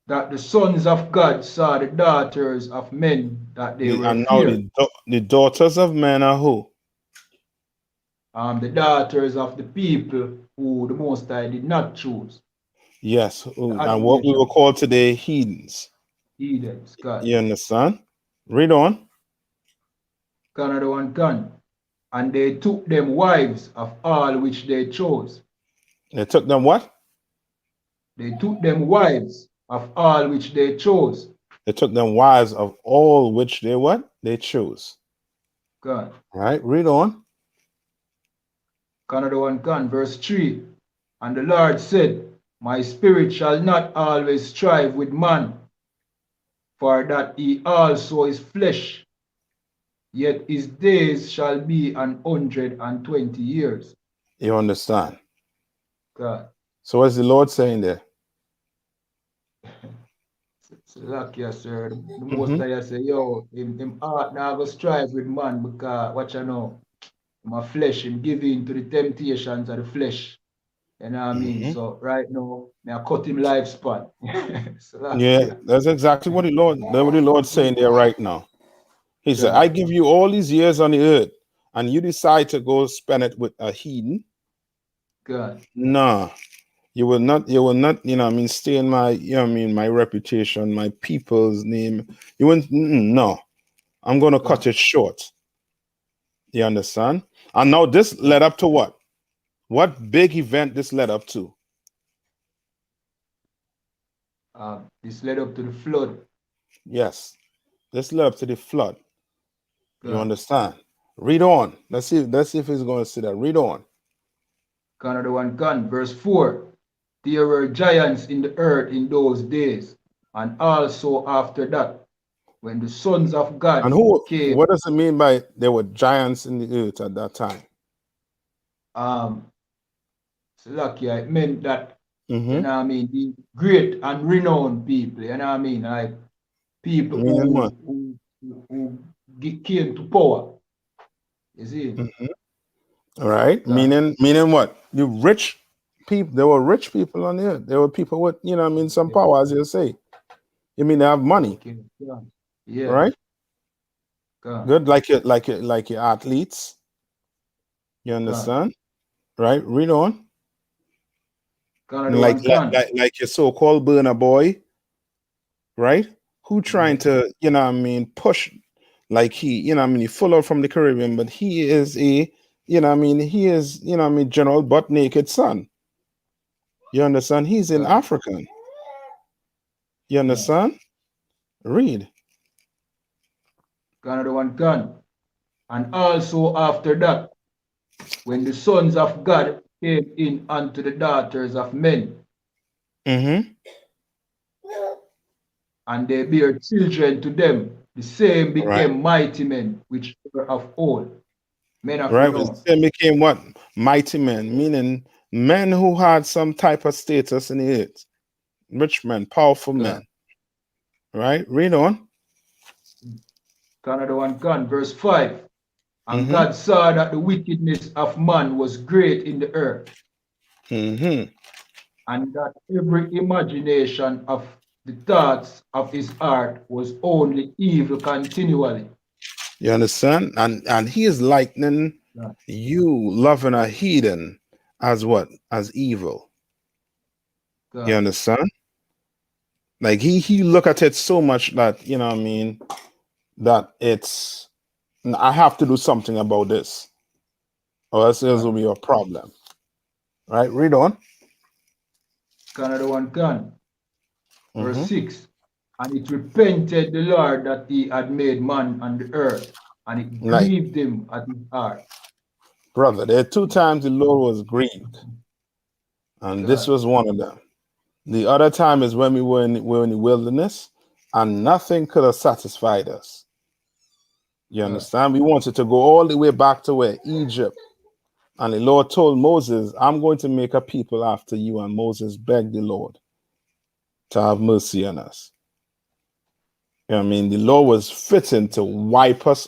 S2: That the sons of God saw the daughters of men, that they were
S3: And now
S2: feared.
S3: the daughters of men are who?
S2: The daughters of the people who the Most High did not choose.
S3: Yes,
S2: The
S3: and
S2: other
S3: what we will
S2: nation,
S3: call today heathens.
S2: heathens, God.
S3: You understand? Read on.
S2: Another one can. And they took them wives of all which they chose.
S3: They took them what?
S2: They took them wives of all which they chose.
S3: They took them wives of all which they what? They chose.
S2: God.
S3: Right? Read on.
S2: Another one can. Verse 3. And the Lord said, my spirit shall not always strive with man, for that he also is flesh, yet his days shall be 120 years.
S3: You understand?
S2: God.
S3: So what's the Lord saying there?
S2: So like you sir, the most I say, yo, him heart now go strive with man because what you know, my flesh, him give in to the temptations of the flesh. You know what I mean? So right now, I cut him lifespan. So
S3: Yeah, that's exactly what the Lord's saying there right now. He said, I give you all these years on the earth, and you decide to go spend it with a heathen.
S2: God.
S3: Nah. You will not, you know what I mean, stay in my, you know what I mean, my reputation, my people's name. You wouldn't, no. I'm going to cut it short. You understand? And now this led up to what? What big event this led up to?
S2: This led up to the flood.
S3: Yes. This led up to the flood. You understand? Read on. Let's see if he's going to see that. Read on.
S2: Another one can. Verse 4. There were giants in the earth in those days, and also after that, when the sons of God
S3: And
S2: came.
S3: what does it mean by there were giants in the earth at that time?
S2: So lucky, it meant that,
S3: Mm-hmm.
S2: you know what I mean, the great and renowned people, you know what I mean, like people who came to power. You see?
S3: Mm-hmm. All right. Meaning what? The rich people, there were rich people on the earth. There were people with, you know what I mean, some power, as you say. You mean they have money.
S2: Okay. Yeah.
S3: Right? Good, like your athletes. You understand? Right? Read on. Like your so-called burner boy, right? Who trying to, you know what I mean, push, like he, you know what I mean, he full out from the Caribbean, but he is a, you know what I mean, he is, you know what I mean, General Butt Naked son. You understand? He's an African. You understand? Read.
S2: Another one can. And also after that, when the sons of God came in unto the daughters of men,
S3: Mm-hmm.
S2: and they bear children to them, the same became mighty men, which were of old, men of renown.
S3: The same became what? Mighty men, meaning men who had some type of status in the earth. Rich men, powerful men. Right? Read on.
S2: Another one can. Verse 5. And God saw that the wickedness of man was great in the earth, and that every imagination of the thoughts of his heart was only evil continually.
S3: You understand? And he is likening you loving a heathen as what? As evil. You understand? Like he look at it so much that, you know what I mean, that it's, I have to do something about this, or else there will be a problem. Right? Read on.
S2: Another one can. Verse 6. And it repented the Lord that he had made man on the earth, and it grieved him at his heart.
S3: Brother, there are 2 times the Lord was grieved, and this was one of them. The other time is when we were in the wilderness, and nothing could have satisfied us. You understand? We wanted to go all the way back to where? Egypt. And the Lord told Moses, I'm going to make a people after you. And Moses begged the Lord to have mercy on us. You know what I mean? The Lord was fitting to wipe us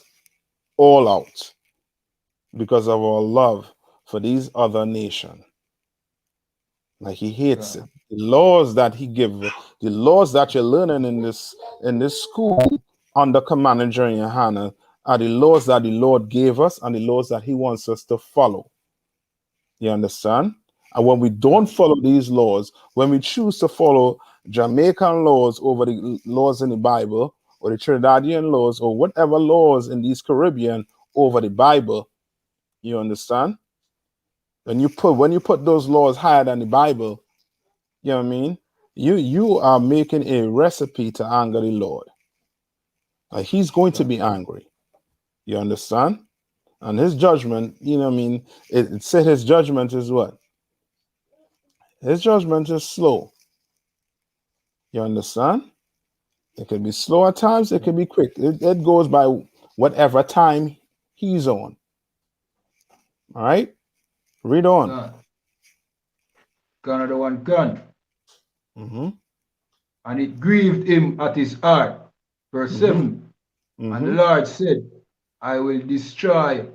S3: all out because of our love for these other nations. Like he hates it. The laws that he gives, the laws that you're learning in this school under Commander GEN.YAHANNA are the laws that the Lord gave us and the laws that he wants us to follow. You understand? And when we don't follow these laws, when we choose to follow Jamaican laws over the laws in the Bible, or the Trinidadian laws, or whatever laws in these Caribbean over the Bible, you understand? When you put those laws higher than the Bible, you know what I mean? You are making a recipe to anger the Lord. Like he's going to be angry. You understand? And his judgment, you know what I mean? It said his judgment is what? His judgment is slow. You understand? It can be slow at times, it can be quick. It goes by whatever time he's on. All right? Read on.
S2: Another one can. And it grieved him at his heart. Verse 7. And the Lord said, I will destroy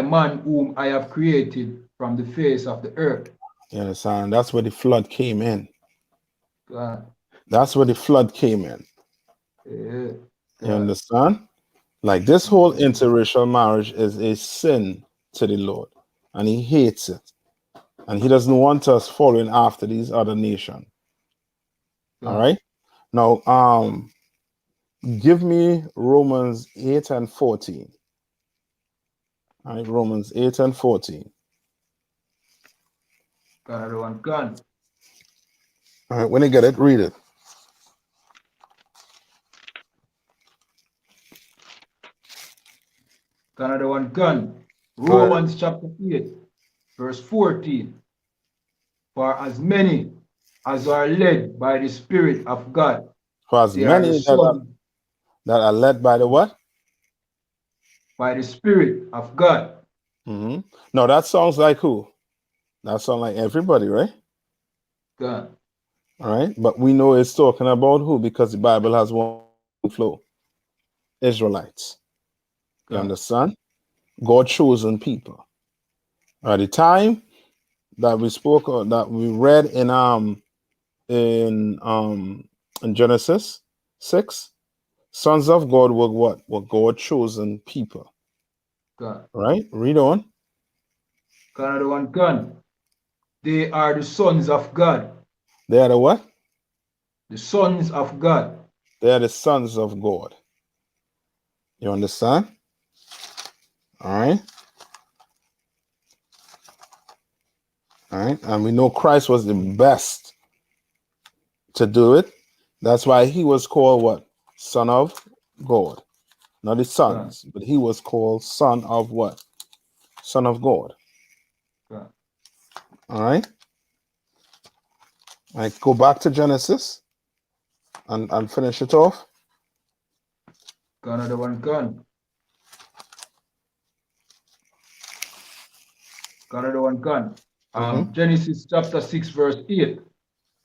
S2: man whom I have created from the face of the earth.
S3: You understand? That's where the flood came in. That's where the flood came in. You understand? Like this whole interracial marriage is a sin to the Lord, and he hates it. And he doesn't want us following after these other nations. All right. Now, give me Romans 8 and 14. All right, Romans 8 and 14.
S2: Another one gone.
S3: All right, when you get it, read it.
S2: Another one gone. Romans chapter 8, verse 14. For as many as are led by the Spirit of God,
S3: For as
S2: they are the
S3: many
S2: sons
S3: that are led by the what?
S2: by the Spirit of God.
S3: Mm-hmm. No, that sounds like who? That sounds like everybody, right?
S2: God.
S3: All right, but we know it's talking about who because the Bible has one flow. Israelites. You
S2: God.
S3: understand? God chosen people. At the time that we spoke or that we read in Genesis 6, sons of God were what? Were God chosen people.
S2: God.
S3: Right? Read on.
S2: Another one gone. They are the sons of God.
S3: They are the what?
S2: The sons of God.
S3: They are the sons of God. You understand? All right. All right. And we know Christ was the best to do it. That's why he was called what? Son of God. Not his sons, but he was called son of what? Son of God.
S2: God.
S3: All right. All right. Go back to Genesis and finish it off.
S2: Another one gone. Another one gone. Genesis chapter 6, verse 8.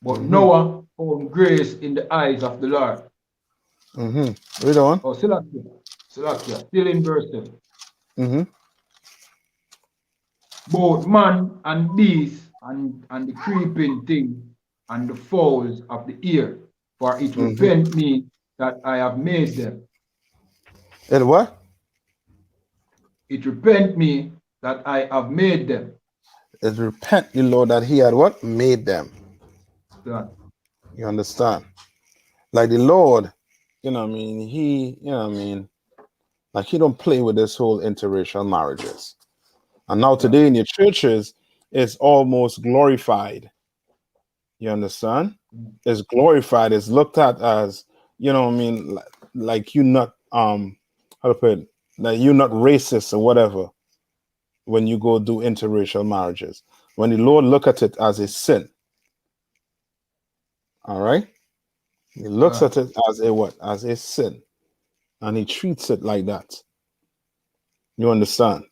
S2: But Noah found grace in the eyes of the Lord.
S3: Read on.
S2: Oh, Salakia, still in verse 7. Both man and beast and the creeping thing and the fowls of the air, for it repent me that I have made them.
S3: It what?
S2: It repent me that I have made them.
S3: It repent the Lord that he had what? Made them.
S2: God.
S3: You understand? Like the Lord, you know what I mean? He, you know what I mean? Like he don't play with this whole interracial marriages. And now today in your churches, it's almost glorified. You understand? It's glorified. It's looked at as, you know what I mean? Like you not, how to put it? Like you're not racist or whatever when you go do interracial marriages. When the Lord look at it as a sin. All right? He looks at it as a what? As a sin. And he treats it like that. You understand?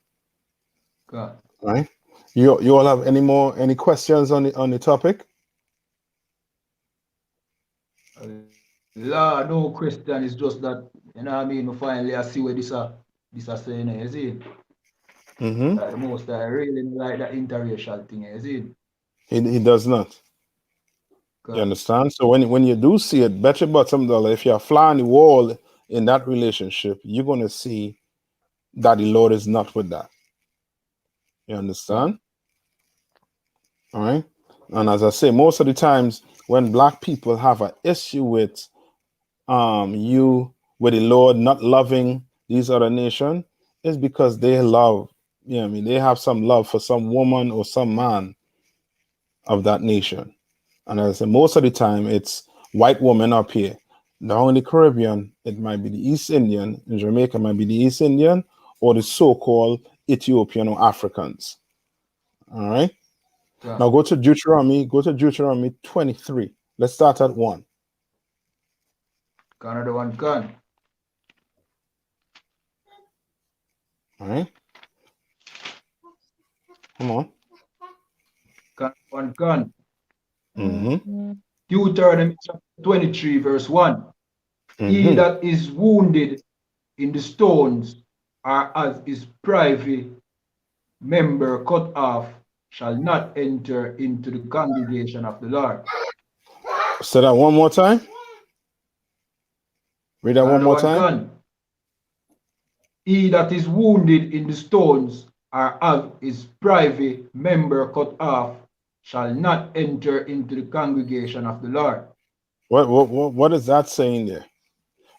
S2: God.
S3: Right? You all have any questions on the topic?
S2: No question, it's just that, you know what I mean? Finally, I see where this is saying, is it? Like the most I really like that interracial thing, is it?
S3: He does not.
S2: God.
S3: You understand? So when you do see it, bet your bottom dollar, if you're flying the wall in that relationship, you're going to see that the Lord is not with that. You understand? All right. And as I say, most of the times when black people have an issue with you with the Lord not loving these other nations, is because they love, you know what I mean, they have some love for some woman or some man of that nation. And as I say, most of the time it's white women up here. Down in the Caribbean, it might be the East Indian. In Jamaica, it might be the East Indian or the so-called Ethiopian or Africans. All right.
S2: God.
S3: Now go to Deuteronomy 23. Let's start at 1.
S2: Another one gone.
S3: All right. Come on.
S2: One gone. Deuteronomy chapter 23, verse 1. He that is wounded in the stones, or as his private member cut off, shall not enter into the congregation of the Lord.
S3: Say that one more time. Read that one
S2: Another
S3: more
S2: one
S3: time.
S2: gone. He that is wounded in the stones, or have his private member cut off shall not enter into the congregation of the Lord.
S3: What is that saying there?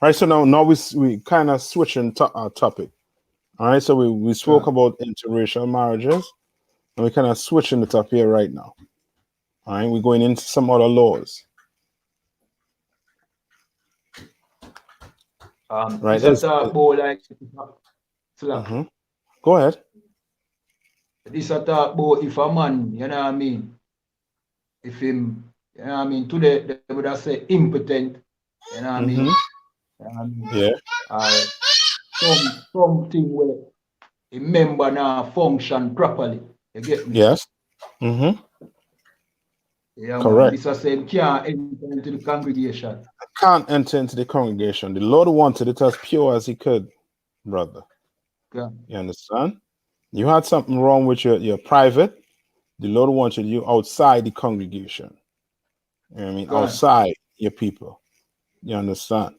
S3: All right, so now we kind of switching topic. All right, so we spoke about interracial marriages, and we kind of switching it up here right now. All right, we're going into some other laws.
S2: Right, this talk about like
S3: Go ahead.
S2: This a talk about if a man, you know what I mean, if him, you know what I mean, today they would have say impotent, you know what I mean, you know what I mean?
S3: Yeah.
S2: Or something where a member now function properly. You get me?
S3: Yes.
S2: Yeah,
S3: Correct.
S2: man. This a say him can't enter into the congregation.
S3: Can't enter into the congregation. The Lord wanted it as pure as he could, brother.
S2: Okay.
S3: You understand? You had something wrong with your private. The Lord wanted you outside the congregation. You know what I mean?
S2: Okay.
S3: Outside your people. You understand?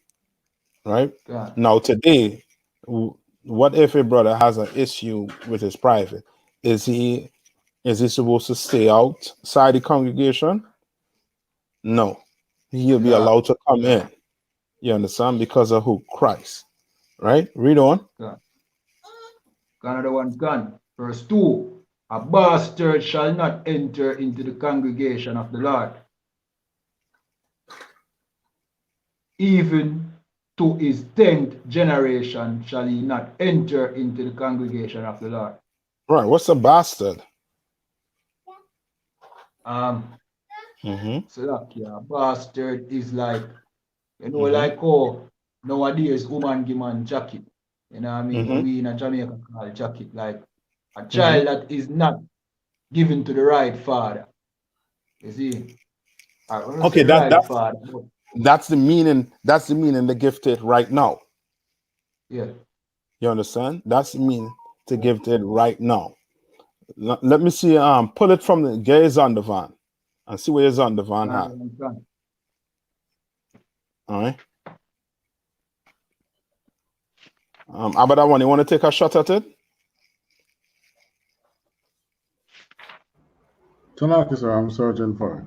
S3: Right?
S2: Okay.
S3: Now today, what if a brother has an issue with his private? Is he supposed to stay outside the congregation? No. He'll be allowed to come in. You understand? Because of who? Christ. Right? Read on.
S2: Okay. Another one can. Verse 2. A bastard shall not enter into the congregation of the Lord, even to his 10th generation shall he not enter into the congregation of the Lord.
S3: Right. What's a bastard?
S2: So that, yeah, bastard is like, you know, like nowadays woman give man jacket. You know what I mean? What we in a Jamaica call jacket. Like a child that is not given to the right father. You see?
S3: Okay, that's the meaning. That's the meaning the gifted right now.
S2: Yeah.
S3: You understand? That's the meaning to gifted right now. Let me see. Pull it from the gaze on the van and see where is on the van hat. All right. About that one, you want to take a shot at it?
S1: Tonight, sir, I'm searching for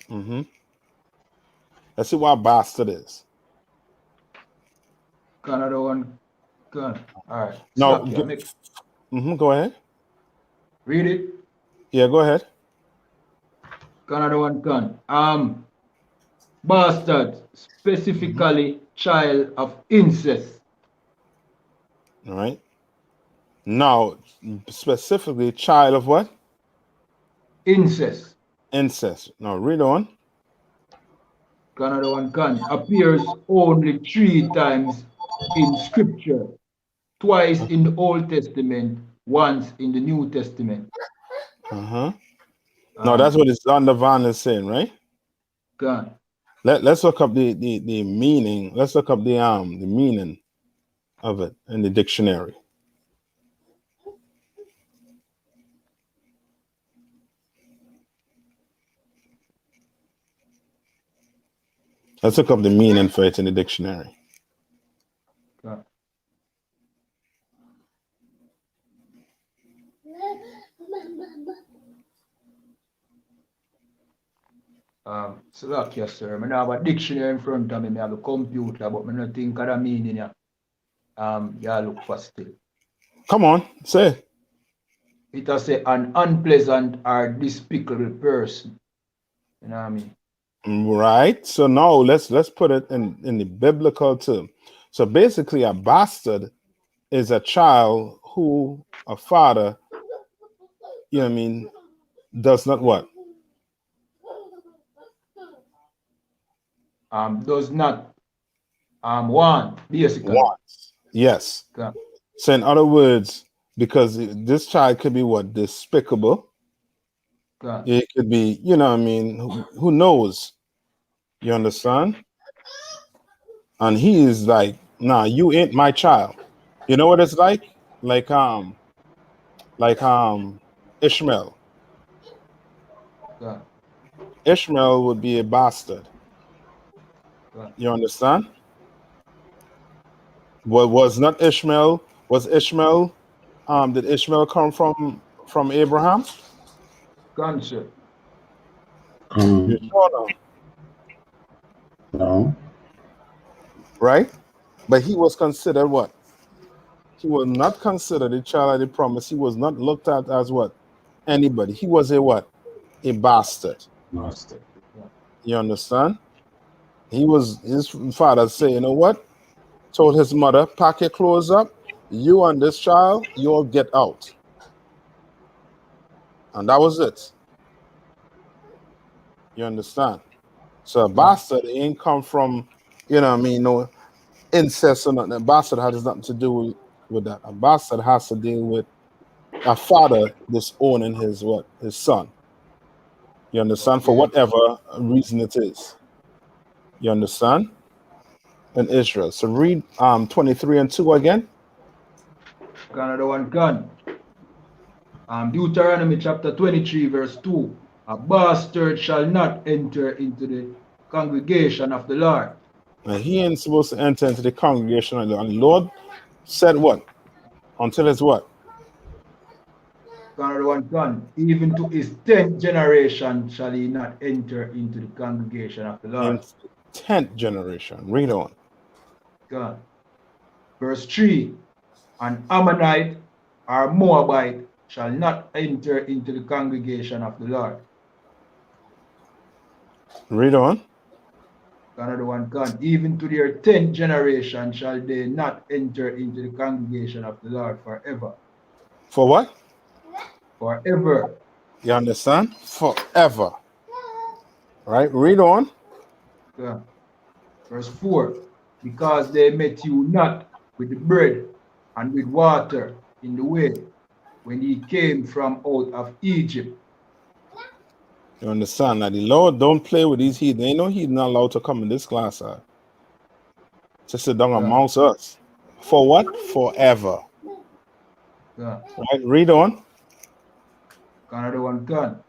S1: it.
S3: Let's see what bastard is.
S2: Another one. All right.
S3: No. Go ahead.
S2: Read it.
S3: Yeah, go ahead.
S2: Another one can. Bastard, specifically child of incest.
S3: All right. Now, specifically child of what?
S2: Incest.
S3: Incest. Now, read on.
S2: Another one can. Appears only 3 times in scripture. Twice in the Old Testament, once in the New Testament.
S3: No, that's what it's on the van is saying, right?
S2: God.
S3: Let's look up the meaning. Let's look up the meaning of it in the dictionary. Let's look up the meaning for it in the dictionary.
S2: God. So look here, sir. I have a dictionary in front of me. I have a computer, but I don't think of the meaning. Yeah, look for still.
S3: Come on, say.
S2: It has say an unpleasant or despicable person. You know what I mean?
S3: Right. So now let's put it in the biblical term. So basically, a bastard is a child who a father, you know what I mean, does not what?
S2: Does not want, basically.
S3: Wants. Yes.
S2: Okay.
S3: So in other words, because this child could be what? Despicable.
S2: Okay.
S3: It could be, you know what I mean, who knows? You understand? And he is like, nah, you ain't my child. You know what it's like? Like Ishmael.
S2: Okay.
S3: Ishmael would be a bastard.
S2: Okay.
S3: You understand? Was Ishmael did Ishmael come from Abraham?
S2: Gotcha.
S3: You sure no?
S1: No.
S3: Right? But he was considered what? He was not considered a child of the promise. He was not looked at as what? Anybody. He was a what? A bastard.
S1: Master.
S3: You understand? His father say, you know what? Told his mother, pack your clothes up. You and this child, you'll get out. And that was it. You understand? So a bastard ain't come from, you know what I mean, no incest or nothing. A bastard has nothing to do with that. A bastard has to deal with a father disowning his what? His son. You understand? For whatever reason it is. You understand? In Israel. So read 23 and 2 again.
S2: Another one gone. Deuteronomy chapter 23, verse 2. A bastard shall not enter into the congregation of the Lord.
S3: And he ain't supposed to enter into the congregation of the Lord. And the Lord said what? Until his what?
S2: Another one gone. Even to his 10th generation shall he not enter into the congregation of the Lord.
S3: In 10th generation. Read on.
S2: God. Verse 3. An Ammonite or Moabite shall not enter into the congregation of the Lord.
S3: Read on.
S2: Another one gone. Even to their 10th generation shall they not enter into the congregation of the Lord forever.
S3: For what?
S2: Forever.
S3: You understand? Forever. Right? Read on.
S2: Yeah. Verse 4. Because they met you not with the bread and with water in the way when ye came from out of Egypt.
S3: You understand? Now the Lord don't play with these heathen. Ain't no heathen allowed to come in this class to sit down amongst us. For what? Forever.
S2: Yeah.
S3: Right? Read on.
S2: Another one gone.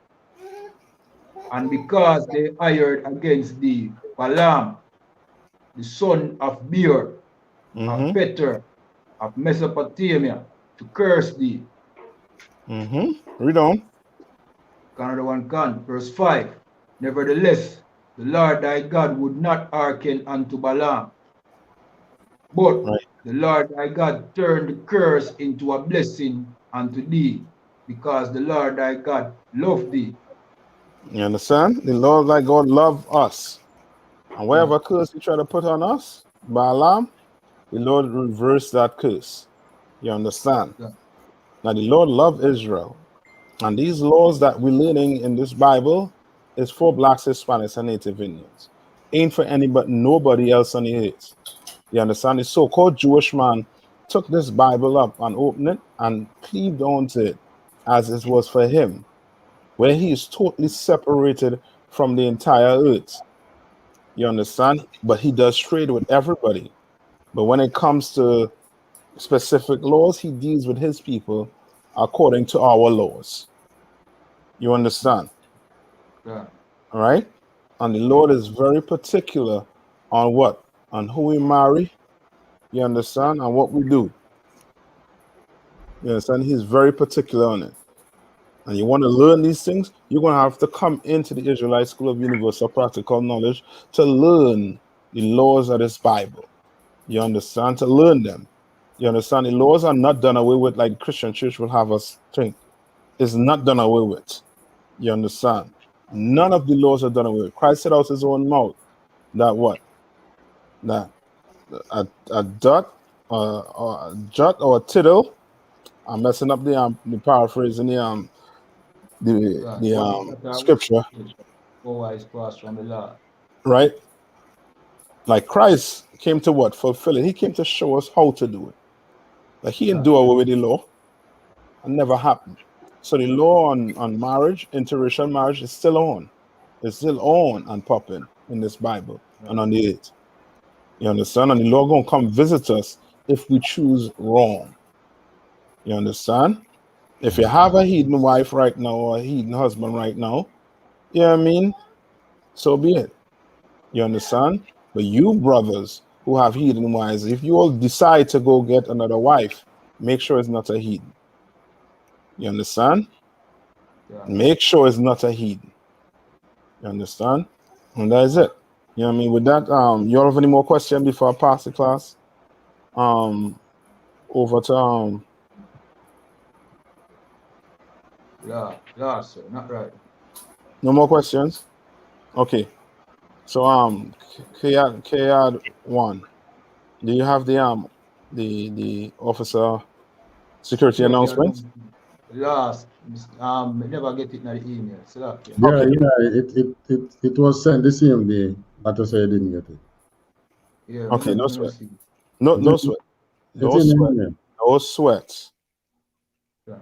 S2: And because they hired against thee Balaam, the son of Beor, of Peter, of Mesopotamia, to curse thee.
S3: Read on.
S2: Another one gone. Verse 5. Nevertheless, the Lord thy God would not hearken unto Balaam, but the Lord thy God turned the curse into a blessing unto thee, because the Lord thy God loved thee.
S3: You understand? The Lord thy God love us. And whatever curse he try to put on us, Balaam, the Lord reversed that curse. You understand?
S2: Yeah.
S3: Now the Lord loved Israel. And these laws that we're learning in this Bible is for blacks, Hispanics, and Native Indians. Ain't for anybody, nobody else on the earth. You understand? The so-called Jewish man took this Bible up and opened it and cleaved onto it as it was for him, where he is totally separated from the entire earth. You understand? But he does trade with everybody. But when it comes to specific laws, he deals with his people according to our laws. You understand?
S2: Yeah.
S3: All right? And the Lord is very particular on what? On who we marry. You understand? And what we do. You understand? He's very particular on it. And you want to learn these things, you're going to have to come into the Israelite School of Universal Practical Knowledge to learn the laws of this Bible. You understand? To learn them. You understand? The laws are not done away with like the Christian church will have us think. It's not done away with. You understand? None of the laws are done away with. Christ said out his own mouth that what? That a dot or a jot or a tittle. I'm messing up the paraphrasing the scripture.
S2: Always pass from the Lord.
S3: Right? Like Christ came to what? Fulfill it. He came to show us how to do it. Like he didn't do away with the law. It never happened. So the law on marriage, interracial marriage is still on. It's still on and popping in this Bible and on the earth. You understand? And the Lord gonna come visit us if we choose wrong. You understand? If you have a heathen wife right now or a heathen husband right now, you know what I mean? So be it. You understand? But you brothers who have heathen wives, if you all decide to go get another wife, make sure it's not a heathen. You understand?
S2: Yeah.
S3: Make sure it's not a heathen. You understand? And that is it. You know what I mean? With that, you all have any more questions before I pass the class? Over to
S2: Yeah, sir. Not right.
S3: no more questions? Okay. So K-Ad 1. Do you have the officer security announcement?
S2: Yes. Never get it in the email. So that, yeah.
S1: Yeah,
S3: Okay.
S1: yeah, it was sent the same day, but I say I didn't get it.
S2: Yeah,
S3: Okay, no
S2: me
S3: sweat.
S2: see.
S3: No
S1: It's in,
S3: sweat.
S1: it's
S3: No
S1: in the
S3: sweat.
S1: email.
S3: No sweat.
S2: Yeah.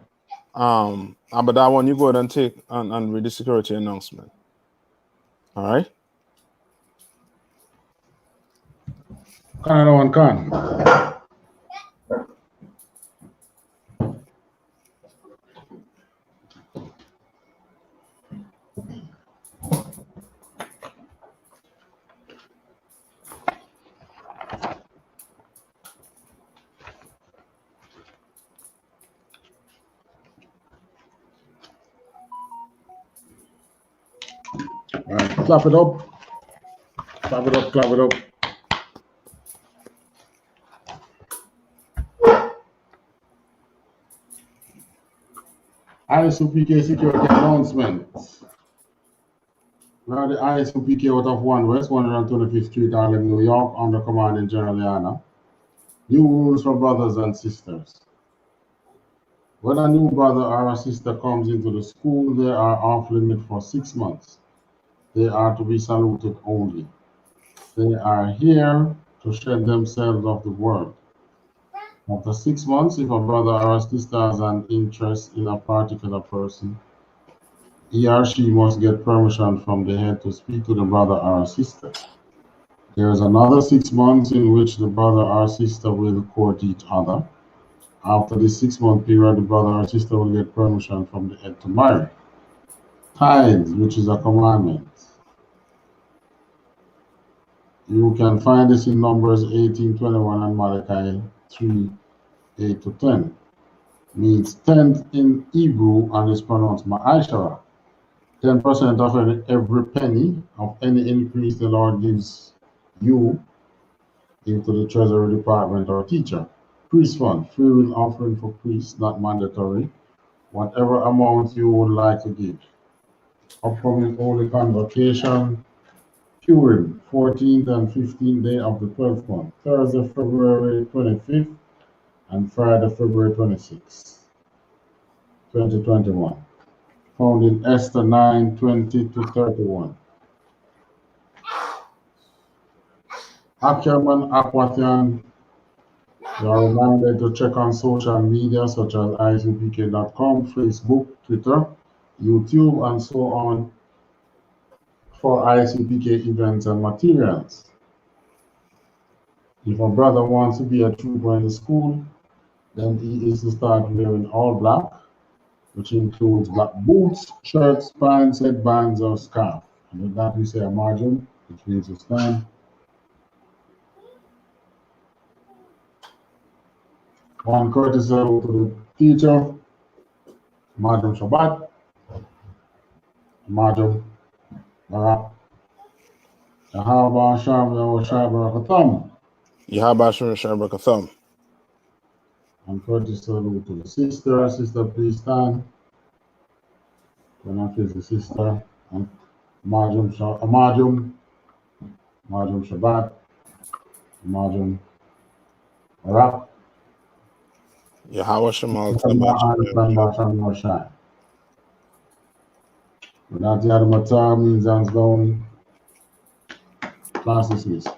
S3: But that one you go ahead and take and read the security announcement. All right.
S1: Canada one can. All right, clap it up. Clap it up, clap it up. I.S.U.P.K security announcement. Now the I.S.U.P.K out of 1 West 125th Street, Harlem, New York, under commanding General YAHANNA. New rules for brothers and sisters. When a new brother or a sister comes into the school, they are off limit for 6 months. They are to be saluted only. They are here to shed themselves of the world. After 6 months, if a brother or a sister has an interest in a particular person, he or she must get permission from the head to speak to the brother or sister. There is another 6 months in which the brother or sister will court each other. After the 6-month period, the brother or sister will get permission from the head to marry. Tithes, which is a commandment. You can find this in Numbers 18:21 and Malachi 3:8-10. Means tenth in Hebrew and is pronounced ma'ashara. 10% of every penny of any increase the Lord gives you into the Treasury Department or teacher. Priest fund, free will offering for priests, not mandatory. Whatever amount you would like to give. Upcoming Holy Convocation, Purim, 14th and 15th day of the 12th month, Thursday, February 25th, and Friday, February 26th, 2021. Found in Esther 9:20-31. Ackerman Aquatian, you are reminded to check on social media such as isupk.com, Facebook, Twitter, YouTube, and so on for ISUPK events and materials. If a brother wants to be a trooper in the school, then he is to start wearing all black, which includes black boots, shirts, pants, headbands, or scarf. And with that, we say a margin, which means to stand. One courtesy to the teacher, Madam Shabbat, Madam Barak, Yahaba Sham Yahushua Katam.
S3: Yahabashir Shabakatham.
S1: And courtesy to the sister, sister, please stand. When I face the sister, and Madam Shabbat, Madam Barak,
S3: Yahweh Shemal
S1: Shine. Without the Matar means hands down, class dismissed.